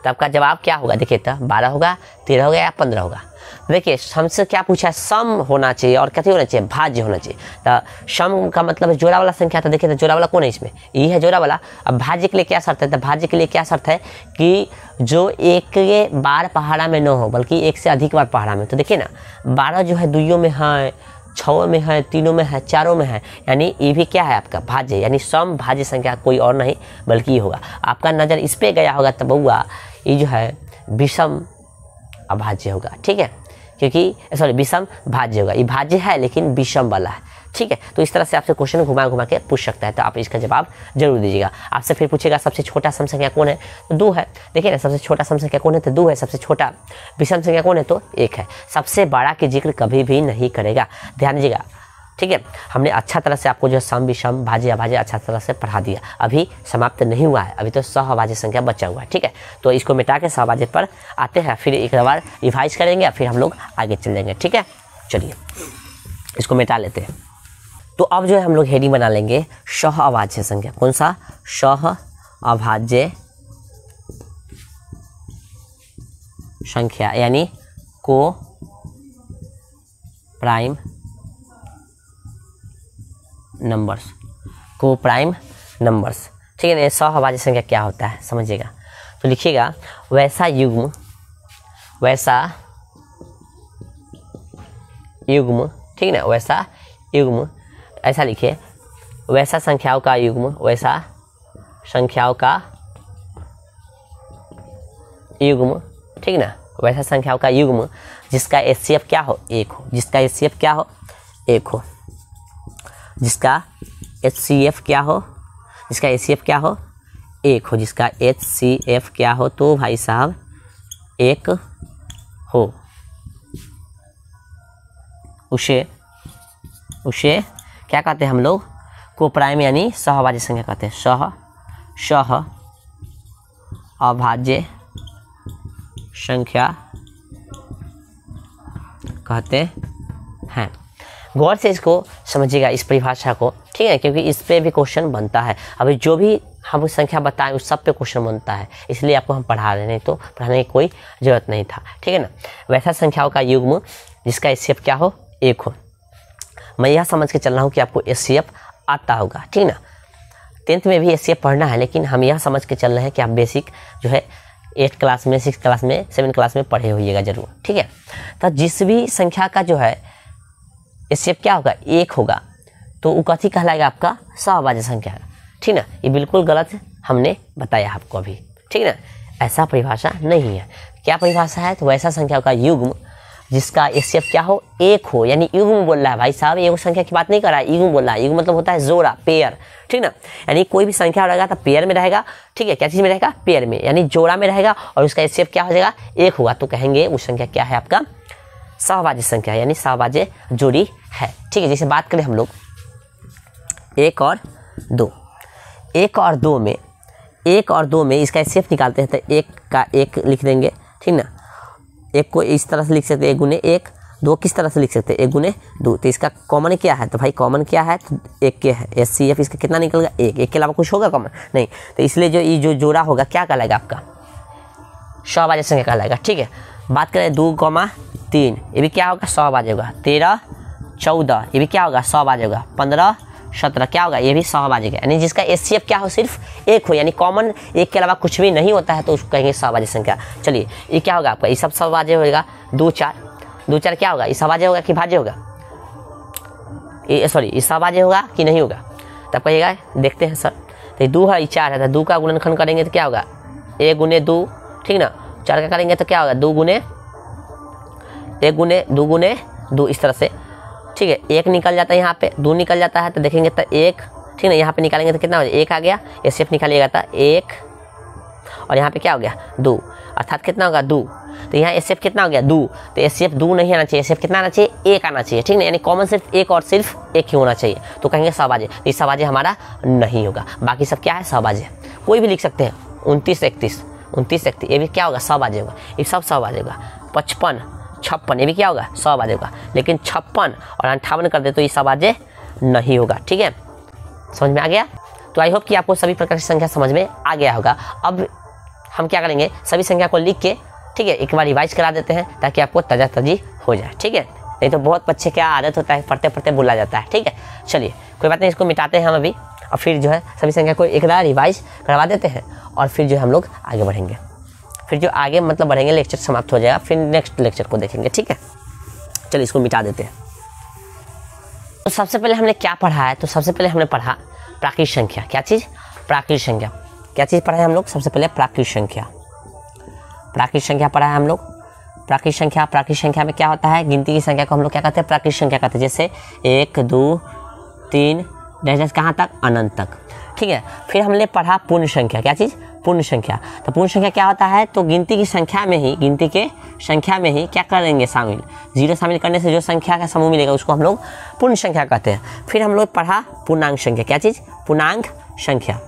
तो आपका जवाब क्या होगा, देखिए तो 12 होगा, 13 होगा या 15 होगा। देखिए हमसे क्या पूछा है, सम होना चाहिए और क्या होना चाहिए, भाज्य होना चाहिए। तो सम का मतलब है जोड़ा वाला संख्या। तो देखिए तो जोड़ा वाला कौन है, इसमें ये है जोड़ा वाला। अब भाज्य के लिए क्या शर्त है, तो भाज्य के लिए क्या शर्त है कि जो एक बार पहाड़ा में न हो, बल्कि एक से अधिक बार पहाड़ा में। तो देखिए ना, 12 जो है दुइयों में है, 6 में है, 3 में है, 4 में है, यानी ये भी क्या है आपका भाज्य, यानी सम भाज्य संख्या कोई और नहीं बल्कि ये होगा। आपका नज़र इस पे गया होगा तब बउआ ये जो है विषम अभाज्य होगा। ठीक है, क्योंकि विषम भाज्य होगा, ये भाज्य है लेकिन विषम वाला है। ठीक है, तो इस तरह से आपसे क्वेश्चन घुमा घुमा के पूछ सकता है, तो आप इसका जवाब जरूर दीजिएगा। आपसे फिर पूछेगा सबसे छोटा सम संख्या कौन है, तो 2 है। देखिए ना, सबसे छोटा सम संख्या कौन है, तो 2 है। सबसे छोटा विषम संख्या कौन है, तो 1 है। सबसे बड़ा की जिक्र कभी भी नहीं करेगा, ध्यान दीजिएगा। ठीक है, हमने अच्छा तरह से आपको जो सम विषम भाज्य अभाज्य अच्छा तरह से पढ़ा दिया। अभी समाप्त नहीं हुआ है, अभी तो सहभाज्य संख्या बचा हुआ है। ठीक है, तो इसको मिटा के सहभाज्य पर आते हैं, फिर एक बार रिवाइज करेंगे, फिर हम लोग आगे चल जाएंगे। ठीक है, चलिए इसको मिटा लेते हैं। तो अब जो है हम लोग हेडिंग बना लेंगे सहअभाज्य संख्या। कौन सा, सहअभाज्य संख्या, यानी को प्राइम नंबर्स, को प्राइम नंबर्स। ठीक है ना, सहअभाज्य संख्या क्या होता है समझिएगा। तो लिखिएगा वैसा युग्म, वैसा युग्म। ठीक है ना, वैसा युग्म, ऐसा लिखिए, वैसा संख्याओं का युग्म, वैसा संख्याओं का युग्म। ठीक ना, वैसा संख्याओं का युग्म जिसका HCF क्या हो, 1 हो। जिसका HCF क्या हो, 1 हो। जिसका HCF क्या हो, जिसका HCF क्या हो, 1 हो। जिसका HCF क्या हो, तो भाई साहब 1 हो, उसे क्या कहते हैं हम लोग, को प्राइम यानी सहअभाज्य संख्या कहते हैं। सहअभाज्य संख्या कहते हैं। गौर से इसको समझिएगा, इस परिभाषा को। ठीक है, क्योंकि इस पे भी क्वेश्चन बनता है। अभी जो भी हम संख्या बताएं उस सब पे क्वेश्चन बनता है, इसलिए आपको हम पढ़ा रहे हैं, नहीं तो पढ़ाने की कोई ज़रूरत नहीं था। ठीक है ना, वैसा संख्याओं का युग्म जिसका HCF क्या हो, 1 हो। मैं यह समझ के चल रहा हूँ कि आपको HCF आता होगा। ठीक ना, 10th में भी HCF पढ़ना है, लेकिन हम यह समझ के चल रहे हैं कि आप बेसिक जो है 8th क्लास में, 6th क्लास में, 7th क्लास में पढ़े होइएगा जरूर। ठीक है, तो जिस भी संख्या का जो है HCF क्या होगा, 1 होगा, तो वो कथी कहलाएगा, आपका सहअभाज्य संख्या। ठीक ना, ये बिल्कुल गलत हमने बताया आपको अभी। ठीक ना, ऐसा परिभाषा नहीं है। क्या परिभाषा है, तो वैसा संख्याओं का युग्म जिसका HCF क्या हो, 1 हो। यानी युग्म बोल रहा है भाई साहब, एक संख्या की बात नहीं कर रहा है, युग्म बोल रहा है। युग्म मतलब होता है जोड़ा, पेयर। ठीक ना, यानी कोई भी संख्या रहेगा तो पेयर में रहेगा। ठीक है, क्या चीज़ में रहेगा, पेयर में, यानी जोड़ा में रहेगा, और उसका HCF क्या हो जाएगा, 1 होगा। तो कहेंगे वो संख्या क्या है, आपका सहअभाज्य संख्या, यानी सहअभाज्य जोड़ी है। ठीक है, जैसे बात करें हम लोग 1 और 2, 1 और 2 में 1 और 2 में इसका HCF निकालते हैं तो 1 का 1 लिख देंगे, ठीक ना। 1 को इस तरह से लिख सकते हैं 1 गुने 1, 2 किस तरह से लिख सकते हैं 1 गुने 2। तो इसका कॉमन क्या है, तो भाई कॉमन क्या है, तो 1 के है। HCF इसका कितना निकलेगा 1, 1 के अलावा कुछ होगा कॉमन नहीं, तो इसलिए जो ये जो जोड़ा होगा क्या कहलाएगा आपका सहभाज्य संख्या कहलाएगा, ठीक है। बात करें 2, 3, ये भी क्या होगा सहभाज्य होगा। 13, 14 ये भी क्या होगा सहभाज्य होगा। 15, 17 क्या होगा, ये भी सहभाज्य है। यानी जिसका HCF क्या हो सिर्फ 1 हो, यानी कॉमन 1 के अलावा कुछ भी नहीं होता है तो उसको कहेंगे सहभाज्य संख्या। चलिए ये क्या होगा आपका, ये सब सहभाज्य होगा। 2, 4 क्या होगा, ये सहभाज्य होगा कि भाज्य होगा, ये सॉरी ये सहभाज्य होगा कि नहीं होगा, तब कहिएगा देखते हैं सर। तो 2 है, 4 है, तो 2 का गुणनखंड करेंगे तो क्या होगा 1 गुने 2, ठीक ना। 4 का करेंगे तो क्या होगा 2 गुने 1 गुने 2 गुने 2 इस तरह से, ठीक है। 1 निकल जाता है यहाँ पे, 2 निकल जाता है तो देखेंगे तो 1, ठीक ना। यहाँ पे निकालेंगे तो कितना हो जाए 1 आ गया, HCF निकालिएगा था 1 और यहाँ पे क्या हो गया 2, अर्थात कितना होगा 2। तो यहाँ HCF कितना हो गया 2, तो HCF 2 नहीं आना चाहिए, HCF कितना आना चाहिए 1 आना चाहिए, ठीक ना। यानी कॉमन सिर्फ 1 और सिर्फ 1 ही होना चाहिए, तो कहेंगे सहभाज्य। ये सहभाज्य हमारा नहीं होगा, बाकी सब क्या है सहभाज्य। कोई भी लिख सकते हैं 29, 31 ये भी क्या होगा सहभाज्य होगा, ये सब सहभाज्य होगा। 55, 56 ये भी क्या होगा सहभाज्य होगा, लेकिन 56 और 58 कर दे तो ये सहभाज्य नहीं होगा, ठीक है। समझ में आ गया। तो आई होप कि आपको सभी प्रकार की संख्या समझ में आ गया होगा। अब हम क्या करेंगे, सभी संख्या को लिख के, ठीक है, एक बार रिवाइज करा देते हैं ताकि आपको ताजा ताजी हो जाए, ठीक है। नहीं तो बहुत बच्चे क्या आदत होता है पढ़ते पढ़ते भूला जाता है, ठीक है। चलिए कोई बात नहीं, इसको मिटाते हैं हम अभी और फिर जो है सभी संख्या को एक बार रिवाइज करवा देते हैं और फिर जो है हम लोग आगे बढ़ेंगे। फिर जो आगे मतलब बढ़ेंगे लेक्चर समाप्त हो जाएगा, फिर नेक्स्ट लेक्चर को देखेंगे, ठीक है। चलिए इसको मिटा देते हैं। तो सबसे पहले हमने क्या पढ़ा है, तो सबसे पहले हमने पढ़ा प्राकृत संख्या। क्या चीज़, प्राकृत संख्या। क्या चीज़ पढ़ा है हम लोग, सबसे पहले प्राकृत संख्या। प्राकृत संख्या पढ़ा है हम लोग। प्राकृत संख्या में क्या होता है, गिनती की संख्या को हम लोग क्या कहते हैं प्राकृत संख्या कहते हैं। जैसे 1, 2, 3 डैश कहाँ तक, अनंत तक, ठीक है। फिर हमने पढ़ा पूर्ण संख्या। क्या चीज़, पूर्ण संख्या। तो पूर्ण संख्या क्या होता है, तो गिनती की संख्या में ही क्या करेंगे शामिल, 0 शामिल करने से जो संख्या का समूह मिलेगा उसको हम लोग पूर्ण संख्या कहते हैं। फिर हम लोग पढ़ा पूर्णांक संख्या। क्या चीज़, पूर्णांक संख्या।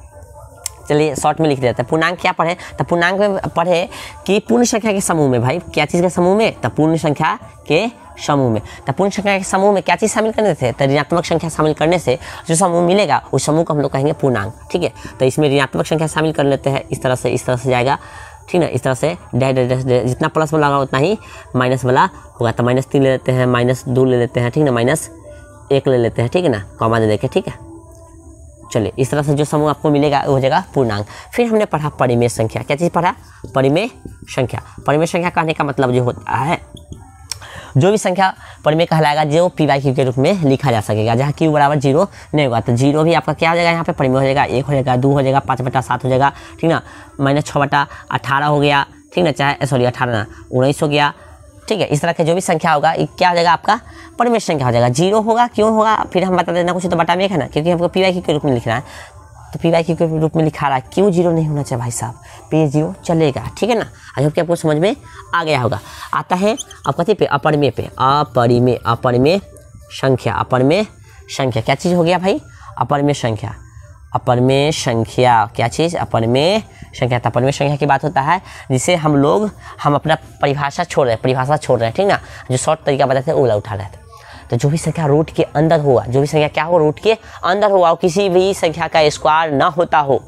चलिए शॉर्ट में लिख देते हैं। पूर्णांक क्या पढ़े, तो पूर्णांक में पढ़े कि पूर्ण संख्या के समूह में, भाई क्या चीज़ के समूह में, तो पूर्ण संख्या के समूह में। तो पूर्ण संख्या के समूह में क्या चीज़ शामिल करने से, तो ऋणात्मक संख्या शामिल करने से जो समूह मिलेगा उस समूह को हम लोग कहेंगे पूर्णांक, ठीक है। तो इसमें ऋणात्मक संख्या शामिल कर लेते हैं, इस तरह से जाएगा, ठीक ना। इस तरह से जितना प्लस वाला होगा उतना ही माइनस वाला होगा। तो -3 ले लेते हैं, -2 ले लेते हैं, ठीक ना, -1 ले लेते हैं, ठीक है ना, कॉमा दे देके, ठीक है। चलिए इस तरह से जो समूह आपको मिलेगा वो हो जाएगा पूर्णांक। फिर हमने पढ़ा परिमेय संख्या। क्या चीज़ पढ़ा, परिमेय संख्या। परिमेय संख्या कहने का मतलब जो होता है जो भी संख्या परिमेय कहलाएगा जो p/q के रूप में लिखा जा सकेगा, जहाँ q बराबर 0 नहीं होगा। तो 0 भी आपका क्या हो जाएगा, यहाँ पे परिमेय हो जाएगा, 1 हो जाएगा, 2 हो जाएगा, 5/7 हो जाएगा, ठीक ना, -6/18 हो गया, ठीक ना, चाहे सॉरी 18 19 हो गया, ठीक है। इस तरह के जो भी संख्या होगा ये क्या हो जाएगा आपका परिमेय संख्या हो जाएगा। 0 होगा, क्यों होगा फिर हम बता देना, कुछ तो बटा में एक है ना, क्योंकि हमको p/q के रूप में लिखना है, तो p/q के रूप में लिखा रहा है, क्यों 0 नहीं होना चाहिए भाई साहब, p 0 चलेगा, ठीक है ना। आई होप कि आपको समझ में आ गया होगा। आता है अब कथी पे, अपरिमेय पे। अपरिमेय संख्या क्या चीज़ हो गया भाई, अपरिमेय संख्या। क्या चीज़, अपरिमेय संख्या। तो अपरिमेय संख्या की बात होता है जिसे हम अपना परिभाषा छोड़ रहे हैं, ठीक ना, जो शॉर्ट तरीका बताते हैं वो उठा रहे थे। तो जो भी संख्या रूट के अंदर हुआ, जो भी संख्या क्या हो रूट के अंदर हुआ और किसी भी संख्या का स्क्वायर ना होता हो,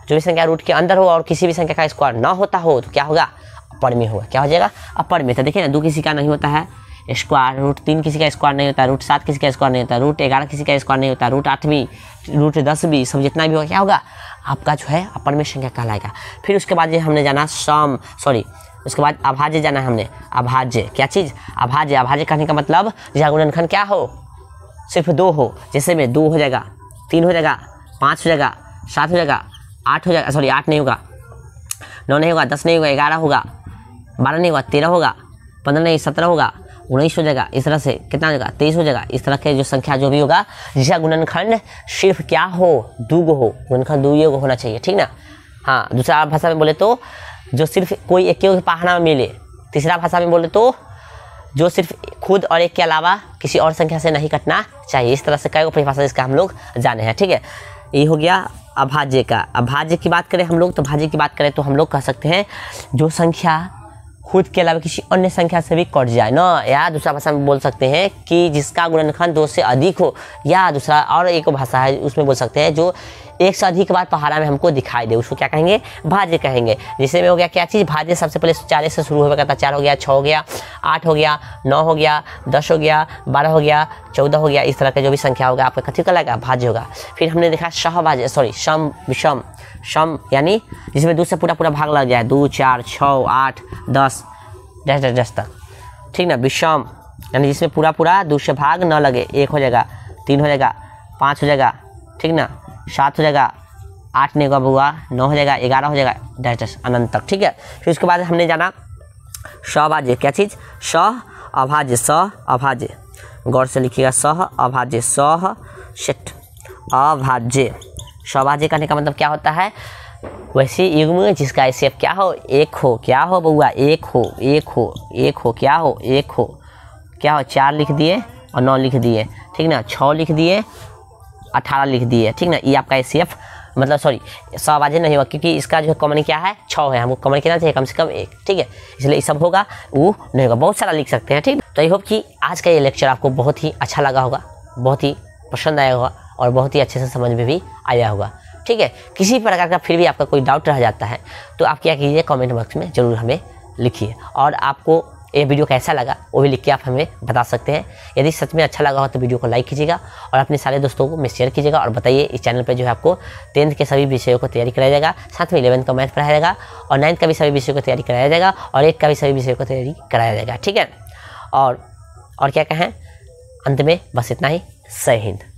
जो भी संख्या रूट के अंदर हो और किसी भी संख्या का स्क्वायर ना होता हो तो क्या होगा, अपरिमेय होगा। क्या हो जाएगा, अपरिमेय। तो देखिए ना, 2 किसी का नहीं होता है स्क्वायर, √3 किसी का स्क्वायर नहीं होता, √7 किसी का स्क्वायर नहीं होता, √11 किसी का स्क्वायर नहीं होता, √8 भी, √10 भी, सब जितना भी होगा क्या होगा आपका जो है अपरिमेय संख्या कहलाएगा। फिर उसके बाद ये हमने जाना उसके बाद अभाज्य जाना है हमने। अभाज्य क्या चीज़, अभाज्य कहने का मतलब जहाँ गुणनखंड क्या हो, सिर्फ 2 हो। जैसे में 2 हो जाएगा, 3 हो जाएगा, 5 हो जाएगा, 7 हो जाएगा, 8 हो जाएगा, सॉरी 8 नहीं होगा, 9 नहीं होगा, 10 नहीं होगा, 11 होगा, 12 नहीं होगा, 13 होगा, 15 नहीं 17 होगा, 19 हो जाएगा। इस तरह से कितना हो जाएगा, 23 हो जाएगा। इस तरह के जो संख्या जो भी होगा जिसका गुणनखंड सिर्फ क्या हो, 2 हो, गुणनखंड 2 होना चाहिए, ठीक ना। हाँ, दूसरा भाषा में बोले तो जो सिर्फ कोई एक के पहाड़ा में मिले। तीसरा भाषा में बोले तो जो सिर्फ खुद और एक के अलावा किसी और संख्या से नहीं कटना चाहिए। इस तरह से कई परिभाषा इसका हम लोग जाने हैं, ठीक है। ये हो गया अभाज्य का। अभाज्य की बात करें हम लोग तो भाज्य की बात करें तो हम लोग कह सकते हैं जो संख्या खुद के अलावा किसी अन्य संख्या से भी कट जाए ना, या दूसरा भाषा में बोल सकते हैं कि जिसका गुणनखंड 2 से अधिक हो, या दूसरा और एक भाषा है उसमें बोल सकते हैं जो 1 से अधिक बार पहाड़ा में हमको दिखाई दे, उसको क्या कहेंगे, भाज्य कहेंगे। जिससे में हो गया क्या चीज़, भाज्य सबसे पहले 4 से शुरू होगा, 4 हो गया, 6 हो गया, 8 हो गया, 9 हो गया, 10 हो गया, 12 हो गया, 14 हो गया, इस तरह का जो भी संख्या होगा आपका कथी कहलाएगा, भाज्य होगा। फिर हमने देखा सहभाज्य, सॉरी सम विषम, सम यानी जिसमें 2 से पूरा भाग लग जाए, 2, 4, 6, 8, 10 डैश तक, ठीक ना। विषम यानी जिसमें पूरा 2 से भाग न लगे, 1 हो जाएगा, 3 हो जाएगा, 5 हो जाएगा, ठीक ना, 7 हो जाएगा, 8 नहीं होगा बुआ, 9 हो जाएगा, 11 हो जाएगा, डैश अनंत तक, ठीक है। फिर उसके बाद हमने जाना सहभाज्य, क्या चीज़, सह अभाज्य, सह अभाज्य, गौर से लिखिएगा, सह अभाज्य, सह शिट अभाज्य। सहभाज्य करने का मतलब क्या होता है, वैसे युग्म जिसका एचसीएफ क्या हो, 1 हो, क्या हो बउआ, 1 हो, 1 हो, 1 हो, क्या हो, 1 हो, क्या हो, 4 लिख दिए और 9 लिख दिए, ठीक ना, 6 लिख दिए, 18 लिख दिए, ठीक ना। ये आपका एचसीएफ मतलब सॉरी सहभाज्य नहीं होगा क्योंकि इसका जो कॉमन क्या है, 6 है, हमको कॉमन कितना चाहिए, कम से कम 1, ठीक है, इसलिए ये सब होगा, वो नहीं होगा, बहुत सारा लिख सकते हैं, ठीक। तो आई होप कि आज का ये लेक्चर आपको बहुत ही अच्छा लगा होगा, बहुत ही पसंद आया होगा और बहुत ही अच्छे से समझ में भी आया होगा, ठीक है। किसी प्रकार का फिर भी आपका कोई डाउट रह जाता है तो आप क्या कीजिए, कमेंट बॉक्स में ज़रूर हमें लिखिए, और आपको ये वीडियो कैसा लगा वो भी लिख के आप हमें बता सकते हैं। यदि सच में अच्छा लगा हो तो वीडियो को लाइक कीजिएगा और अपने सारे दोस्तों को में शेयर कीजिएगा, और बताइए इस चैनल पे जो है आपको 10th के सभी विषयों को तैयारी कराया जाएगा, साथ में 11th का मैथ पढ़ाया जाएगा, और 9th का भी सभी विषयों को तैयारी कराया जाएगा, और 8th का भी सभी विषयों को तैयारी कराया जाएगा, ठीक है। और क्या कहें, अंत में बस इतना ही। जय हिंद।